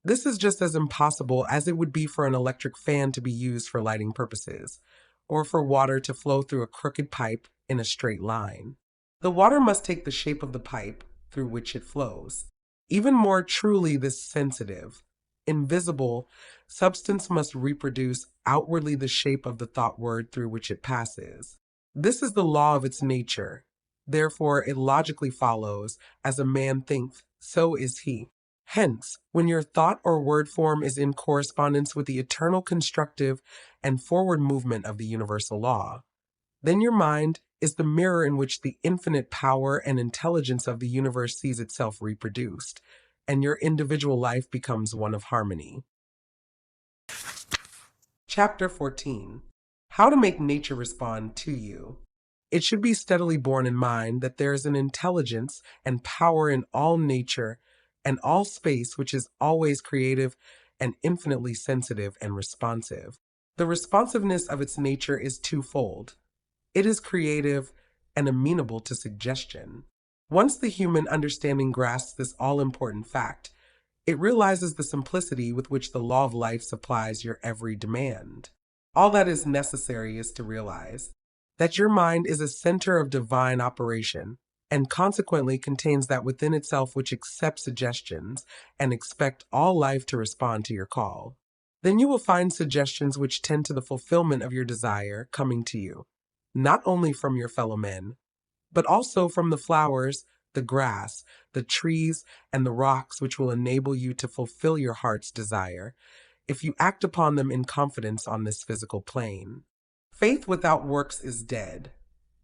This is just as impossible as it would be for an electric fan to be used for lighting purposes, or for water to flow through a crooked pipe in a straight line. The water must take the shape of the pipe through which it flows. Even more truly, this sensitive, invisible substance must reproduce outwardly the shape of the thought word through which it passes. This is the law of its nature. Therefore, it logically follows, as a man thinks, so is he. Hence, when your thought or word form is in correspondence with the eternal constructive and forward movement of the universal law, then your mind is the mirror in which the infinite power and intelligence of the universe sees itself reproduced, and your individual life becomes one of harmony. Chapter 14. How to make nature respond to you. It should be steadily borne in mind that there is an intelligence and power in all nature and all space which is always creative and infinitely sensitive and responsive. The responsiveness of its nature is twofold. It is creative and amenable to suggestion. Once the human understanding grasps this all-important fact, it realizes the simplicity with which the law of life supplies your every demand. All that is necessary is to realize that your mind is a center of divine operation, and consequently contains that within itself which accepts suggestions and expect all life to respond to your call. Then you will find suggestions which tend to the fulfillment of your desire coming to you, not only from your fellow men, but also from the flowers, the grass, the trees, and the rocks, which will enable you to fulfill your heart's desire if you act upon them in confidence on this physical plane. Faith without works is dead,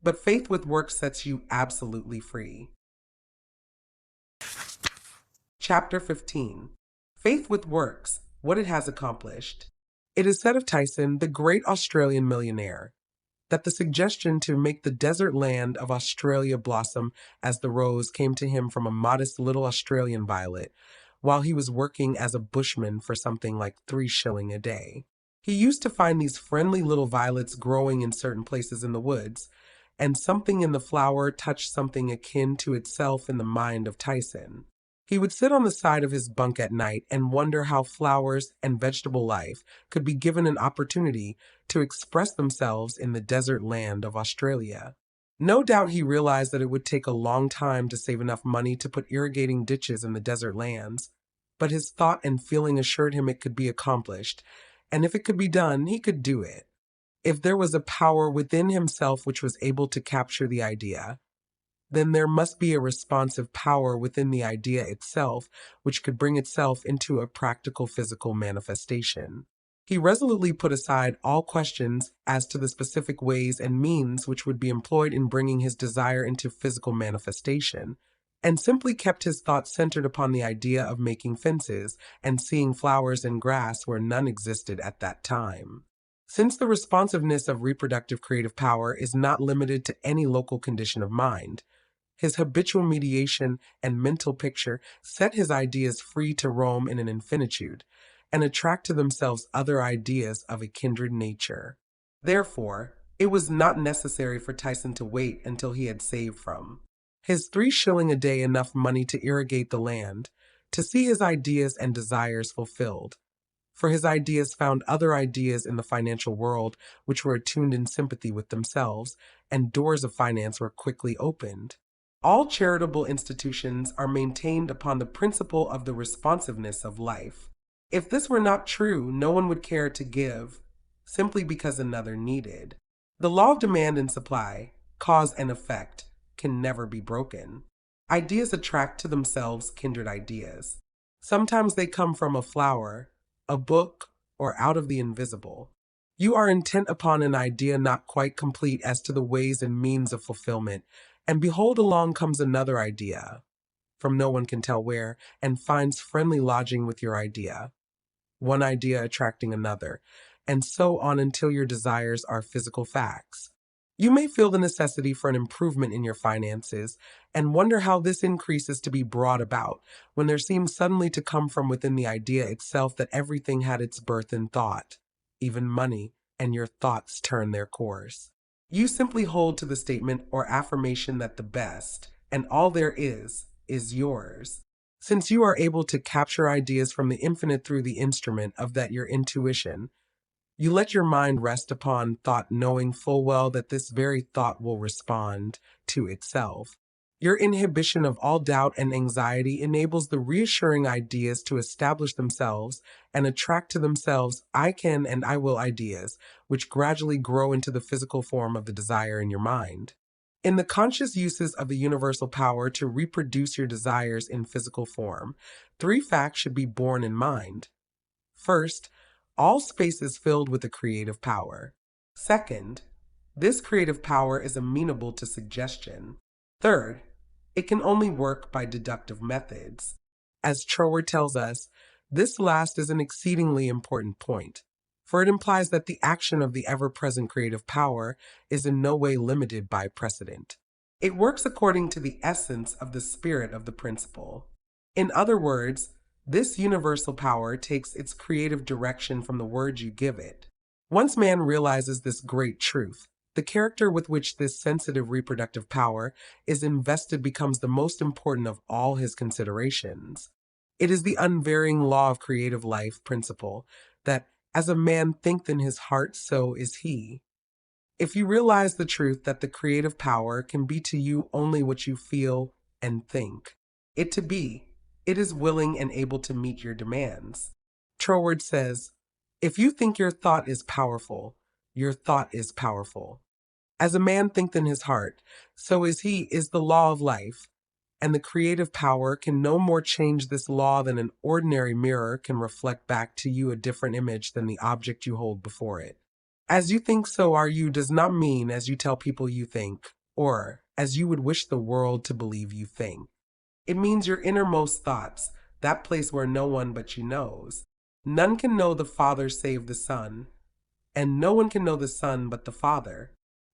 but faith with works sets you absolutely free. Chapter 15. Faith with Works, What It Has Accomplished. It is said of Tyson, the great Australian millionaire, that the suggestion to make the desert land of Australia blossom as the rose came to him from a modest little Australian violet, while he was working as a bushman for something like 3 shillings a day. He used to find these friendly little violets growing in certain places in the woods, and something in the flower touched something akin to itself in the mind of Tyson. He would sit on the side of his bunk at night and wonder how flowers and vegetable life could be given an opportunity to express themselves in the desert land of Australia. No doubt he realized that it would take a long time to save enough money to put irrigating ditches in the desert lands, but his thought and feeling assured him it could be accomplished, and if it could be done, he could do it. If there was a power within himself which was able to capture the idea, then there must be a responsive power within the idea itself which could bring itself into a practical physical manifestation. He resolutely put aside all questions as to the specific ways and means which would be employed in bringing his desire into physical manifestation, and simply kept his thoughts centered upon the idea of making fences and seeing flowers and grass where none existed at that time. Since the responsiveness of reproductive creative power is not limited to any local condition of mind, his habitual mediation and mental picture set his ideas free to roam in an infinitude and attract to themselves other ideas of a kindred nature. Therefore, it was not necessary for Tyson to wait until he had saved from his 3 shillings a day enough money to irrigate the land, to see his ideas and desires fulfilled. For his ideas found other ideas in the financial world which were attuned in sympathy with themselves, and doors of finance were quickly opened. All charitable institutions are maintained upon the principle of the responsiveness of life. If this were not true, no one would care to give, simply because another needed. The law of demand and supply, cause and effect, can never be broken. Ideas attract to themselves kindred ideas. Sometimes they come from a flower, a book, or out of the invisible. You are intent upon an idea not quite complete as to the ways and means of fulfillment, and behold, along comes another idea, from no one can tell where, and finds friendly lodging with your idea, one idea attracting another, and so on until your desires are physical facts. You may feel the necessity for an improvement in your finances and wonder how this increase is to be brought about, when there seems suddenly to come from within the idea itself that everything had its birth in thought, even money, and your thoughts turn their course. You simply hold to the statement or affirmation that the best, and all there is yours. Since you are able to capture ideas from the infinite through the instrument of that your intuition, you let your mind rest upon thought, knowing full well that this very thought will respond to itself. Your inhibition of all doubt and anxiety enables the reassuring ideas to establish themselves and attract to themselves I can and I will ideas, which gradually grow into the physical form of the desire in your mind. In the conscious uses of the universal power to reproduce your desires in physical form, three facts should be borne in mind. First, all space is filled with a creative power. Second, this creative power is amenable to suggestion. Third, it can only work by deductive methods. As Troward tells us, this last is an exceedingly important point, for it implies that the action of the ever-present creative power is in no way limited by precedent. It works according to the essence of the spirit of the principle. In other words, this universal power takes its creative direction from the words you give it. Once man realizes this great truth, the character with which this sensitive reproductive power is invested becomes the most important of all his considerations. It is the unvarying law of creative life principle that as a man thinketh in his heart, so is he. If you realize the truth that the creative power can be to you only what you feel and think it to be, it is willing and able to meet your demands. Troward says, if you think your thought is powerful, your thought is powerful. As a man thinketh in his heart, so is the law of life, and the creative power can no more change this law than an ordinary mirror can reflect back to you a different image than the object you hold before it. As you think, so are you does not mean as you tell people you think, or as you would wish the world to believe you think. It means your innermost thoughts, that place where no one but you knows. None can know the Father save the Son, and no one can know the Son but the Father.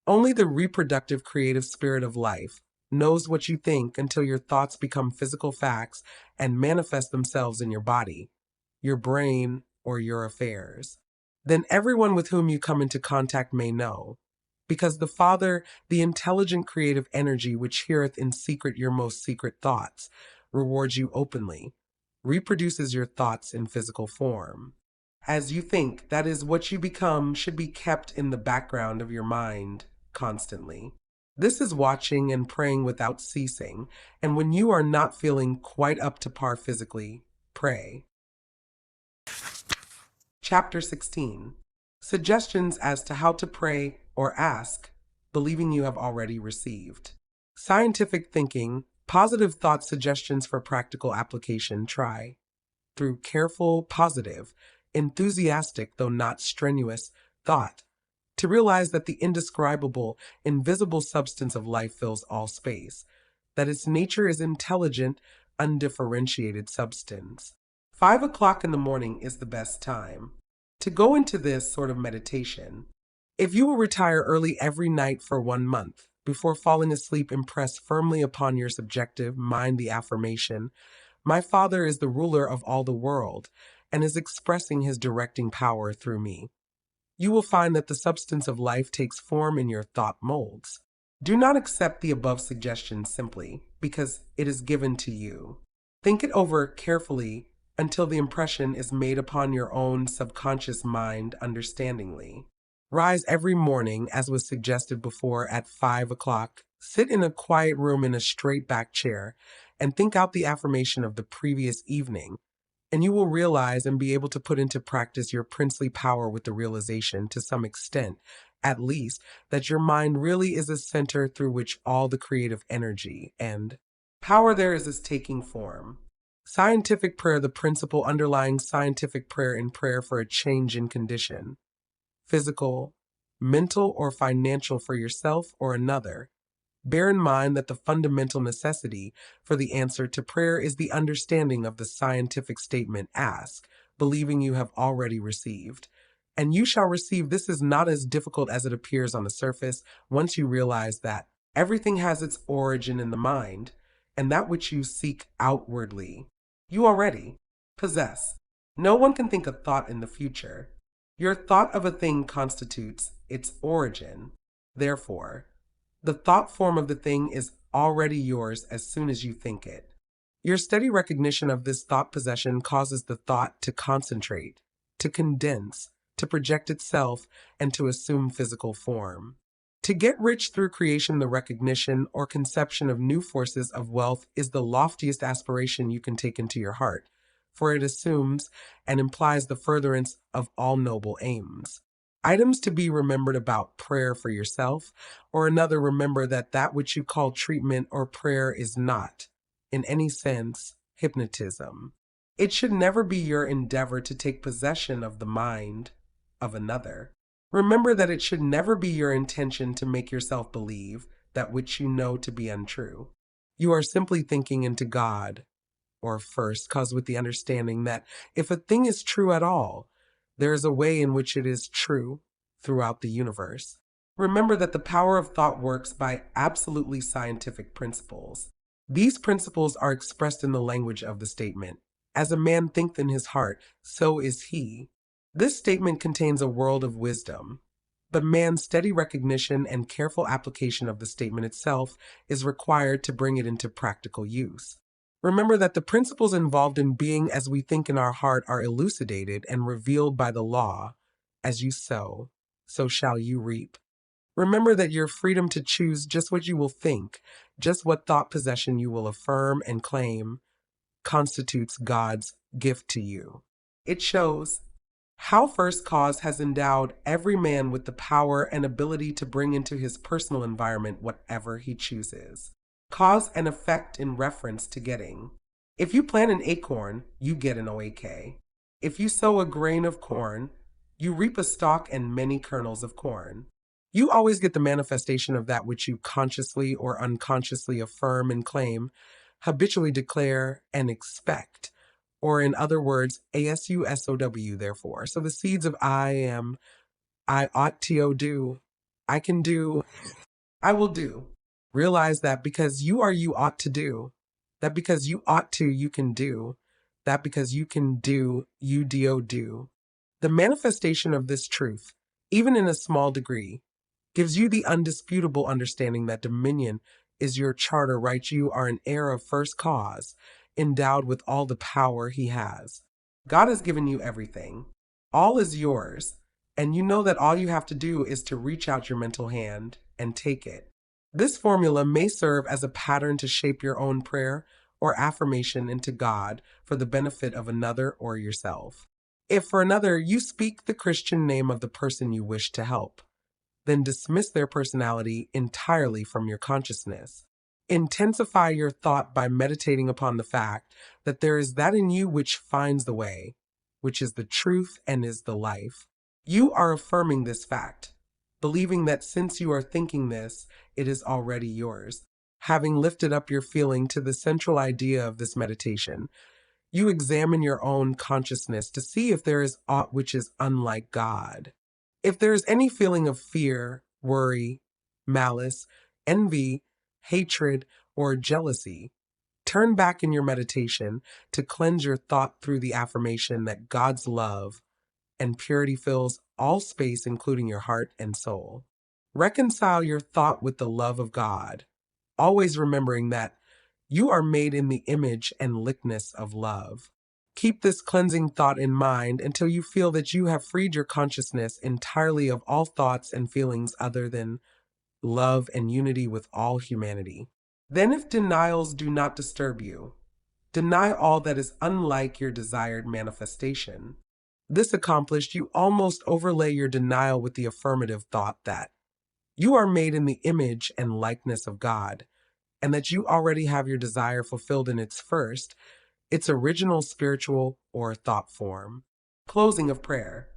Only the reproductive creative spirit of life knows what you think until your thoughts become physical facts and manifest themselves in your body, your brain, or your affairs. Then everyone with whom you come into contact may know, because the Father, the intelligent creative energy which heareth in secret your most secret thoughts, rewards you openly, reproduces your thoughts in physical form. As you think, that is, what you become should be kept in the background of your mind constantly. This is watching and praying without ceasing, and when you are not feeling quite up to par physically, pray. Chapter 16. Suggestions as to how to pray or ask, believing you have already received. Scientific thinking, positive thought suggestions for practical application. Try, through careful, positive, enthusiastic though not strenuous thought, to realize that the indescribable, invisible substance of life fills all space, that its nature is intelligent, undifferentiated substance. 5 o'clock in the morning is the best time to go into this sort of meditation. If you will retire early every night for 1 month, before falling asleep, impress firmly upon your subjective mind the affirmation, my Father is the ruler of all the world, and is expressing his directing power through me. You will find that the substance of life takes form in your thought molds. Do not accept the above suggestion simply because it is given to you. Think it over carefully until the impression is made upon your own subconscious mind understandingly. Rise every morning, as was suggested before, at 5 o'clock. Sit in a quiet room in a straight back chair and think out the affirmation of the previous evening, and you will realize and be able to put into practice your princely power with the realization, to some extent, at least, that your mind really is a center through which all the creative energy and power there is taking form. Scientific prayer, the principle underlying scientific prayer in prayer for a change in condition, physical, mental, or financial for yourself or another. Bear in mind that the fundamental necessity for the answer to prayer is the understanding of the scientific statement, ask, believing you have already received. And you shall receive. This is not as difficult as it appears on the surface once you realize that everything has its origin in the mind, and that which you seek outwardly, you already possess. No one can think a thought in the future. Your thought of a thing constitutes its origin. Therefore, the thought form of the thing is already yours as soon as you think it. Your steady recognition of this thought possession causes the thought to concentrate, to condense, to project itself, and to assume physical form. To get rich through creation, the recognition or conception of new forces of wealth is the loftiest aspiration you can take into your heart, for it assumes and implies the furtherance of all noble aims. Items to be remembered about prayer for yourself, or another, remember that that which you call treatment or prayer is not, in any sense, hypnotism. It should never be your endeavor to take possession of the mind of another. Remember that it should never be your intention to make yourself believe that which you know to be untrue. You are simply thinking into God, or first, cause with the understanding that if a thing is true at all, there is a way in which it is true throughout the universe. Remember that the power of thought works by absolutely scientific principles. These principles are expressed in the language of the statement, "As a man thinketh in his heart, so is he." This statement contains a world of wisdom, but man's steady recognition and careful application of the statement itself is required to bring it into practical use. Remember that the principles involved in being as we think in our heart are elucidated and revealed by the law, "As you sow, so shall you reap." Remember that your freedom to choose just what you will think, just what thought possession you will affirm and claim, constitutes God's gift to you. It shows how First Cause has endowed every man with the power and ability to bring into his personal environment whatever he chooses. Cause and effect in reference to getting. If you plant an acorn, you get an oak. If you sow a grain of corn, you reap a stalk and many kernels of corn. You always get the manifestation of that which you consciously or unconsciously affirm and claim, habitually declare and expect, or in other words, ASUSOW, therefore. So the seeds of I am, I ought to do, I can do, I will do. Realize that because you are, you ought to do. That because you ought to, you can do. That because you can do, you do. The manifestation of this truth, even in a small degree, gives you the undisputable understanding that dominion is your charter right. You are an heir of First Cause, endowed with all the power he has. God has given you everything. All is yours, and you know that all you have to do is to reach out your mental hand and take it. This formula may serve as a pattern to shape your own prayer or affirmation into God for the benefit of another or yourself. If for another you speak the Christian name of the person you wish to help, then dismiss their personality entirely from your consciousness. Intensify your thought by meditating upon the fact that there is that in you which finds the way, which is the truth and is the life. You are affirming this fact, believing that since you are thinking this, it is already yours. Having lifted up your feeling to the central idea of this meditation, you examine your own consciousness to see if there is aught which is unlike God. If there is any feeling of fear, worry, malice, envy, hatred, or jealousy, turn back in your meditation to cleanse your thought through the affirmation that God's love and purity fills all space, including your heart and soul. Reconcile your thought with the love of God, always remembering that you are made in the image and likeness of love. Keep this cleansing thought in mind until you feel that you have freed your consciousness entirely of all thoughts and feelings other than love and unity with all humanity. Then, if denials do not disturb you, deny all that is unlike your desired manifestation. This accomplished, you almost overlay your denial with the affirmative thought that you are made in the image and likeness of God, and that you already have your desire fulfilled in its original spiritual or thought form. Closing of prayer.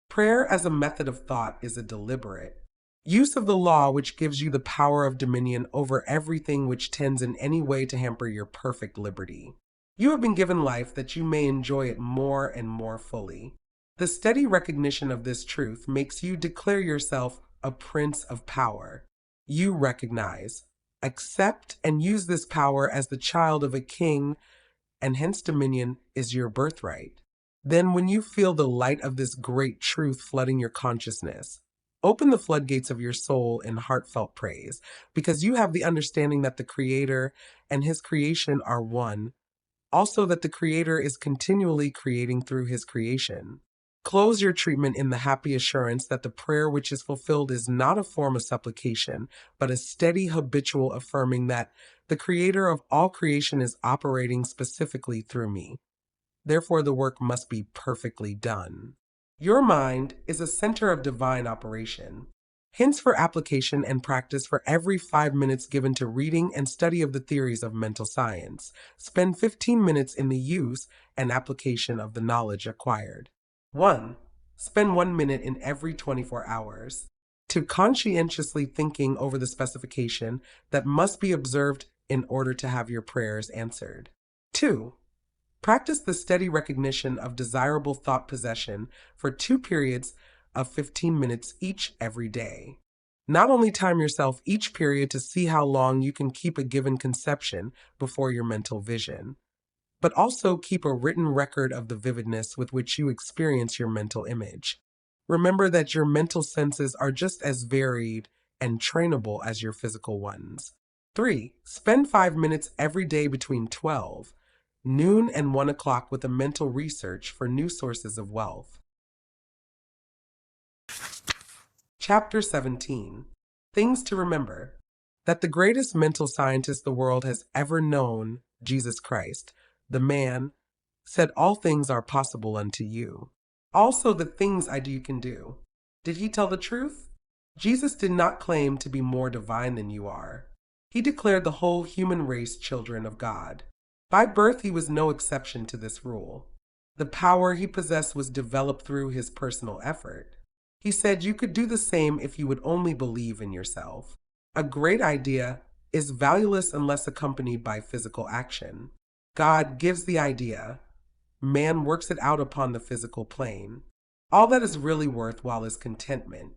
Prayer as a method of thought is a deliberate use of the law which gives you the power of dominion over everything which tends in any way to hamper your perfect liberty. You have been given life that you may enjoy it more and more fully. The steady recognition of this truth makes you declare yourself a prince of power. You recognize, accept, and use this power as the child of a king, and hence dominion is your birthright. Then when you feel the light of this great truth flooding your consciousness, Open the floodgates of your soul in heartfelt praise, because you have the understanding that the Creator and His creation are one, also that the Creator is continually creating through His creation. Close your treatment in the happy assurance that the prayer which is fulfilled is not a form of supplication, but a steady habitual affirming that the Creator of all creation is operating specifically through me. Therefore, the work must be perfectly done. Your mind is a center of divine operation. Hints for application and practice for every 5 minutes given to reading and study of the theories of mental science. Spend 15 minutes in the use and application of the knowledge acquired. 1. Spend 1 minute in every 24 hours to conscientiously thinking over the specification that must be observed in order to have your prayers answered. 2. Practice the steady recognition of desirable thought possession for 2 periods of 15 minutes each every day. Not only time yourself each period to see how long you can keep a given conception before your mental vision, but also keep a written record of the vividness with which you experience your mental image. Remember that your mental senses are just as varied and trainable as your physical ones. 3. Spend 5 minutes every day between 12 noon and 1 o'clock with a mental research for new sources of wealth. Chapter 17. Things to remember. That the greatest mental scientist the world has ever known, Jesus Christ, the man, said all things are possible unto you. Also the things I do you can do. Did he tell the truth? Jesus did not claim to be more divine than you are. He declared the whole human race children of God. By birth, he was no exception to this rule. The power he possessed was developed through his personal effort. He said you could do the same if you would only believe in yourself. A great idea is valueless unless accompanied by physical action. God gives the idea. Man works it out upon the physical plane. All that is really worthwhile is contentment.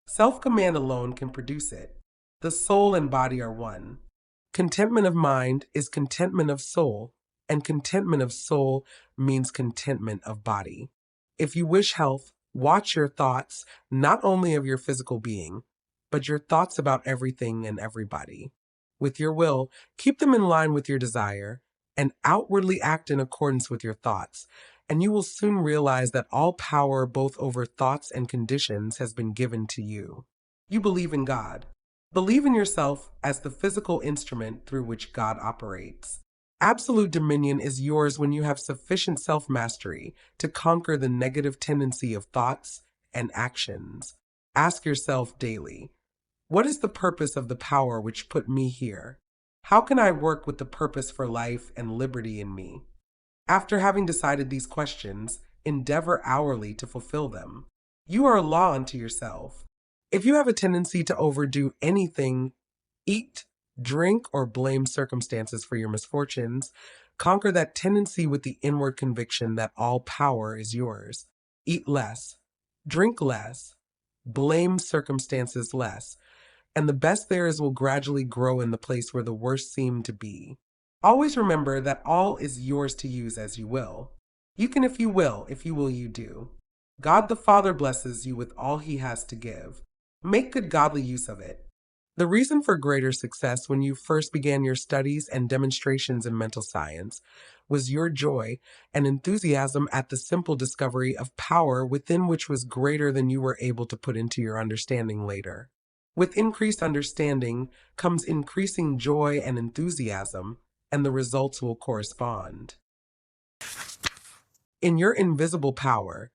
Self-command alone can produce it. The soul and body are one. Contentment of mind is contentment of soul, and contentment of soul means contentment of body. If you wish health, watch your thoughts, not only of your physical being, but your thoughts about everything and everybody. With your will, keep them in line with your desire, and outwardly act in accordance with your thoughts, and you will soon realize that all power both over thoughts and conditions has been given to you. You believe in God. Believe in yourself as the physical instrument through which God operates. Absolute dominion is yours when you have sufficient self-mastery to conquer the negative tendency of thoughts and actions. Ask yourself daily, what is the purpose of the power which put me here? How can I work with the purpose for life and liberty in me? After having decided these questions, endeavor hourly to fulfill them. You are a law unto yourself. If you have a tendency to overdo anything, eat, drink, or blame circumstances for your misfortunes, conquer that tendency with the inward conviction that all power is yours. Eat less, drink less, blame circumstances less, and the best there is will gradually grow in the place where the worst seem to be. Always remember that all is yours to use as you will. You can if you will, you do. God the Father blesses you with all he has to give. Make good godly use of it. The reason for greater success when you first began your studies and demonstrations in mental science was your joy and enthusiasm at the simple discovery of power within which was greater than you were able to put into your understanding later. With increased understanding comes increasing joy and enthusiasm, and the results will correspond. In your invisible power,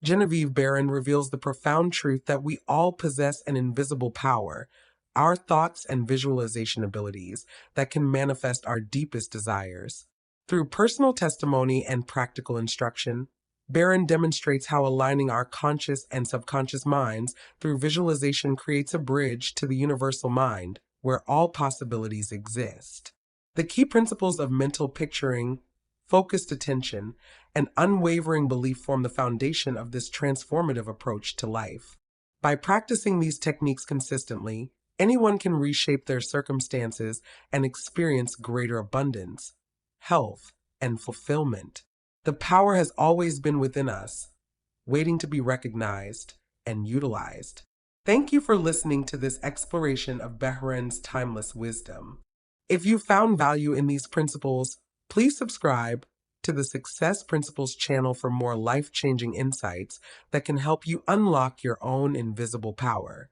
Genevieve Behrend reveals the profound truth that we all possess an invisible power, our thoughts and visualization abilities that can manifest our deepest desires. Through personal testimony and practical instruction, Behrend demonstrates how aligning our conscious and subconscious minds through visualization creates a bridge to the universal mind, where all possibilities exist. The key principles of mental picturing, focused attention, and unwavering belief form the foundation of this transformative approach to life. By practicing these techniques consistently, anyone can reshape their circumstances and experience greater abundance, health, and fulfillment. The power has always been within us, waiting to be recognized and utilized. Thank you for listening to this exploration of Behrend's timeless wisdom. If you found value in these principles, please subscribe to the Success Principles channel for more life-changing insights that can help you unlock your own invisible power.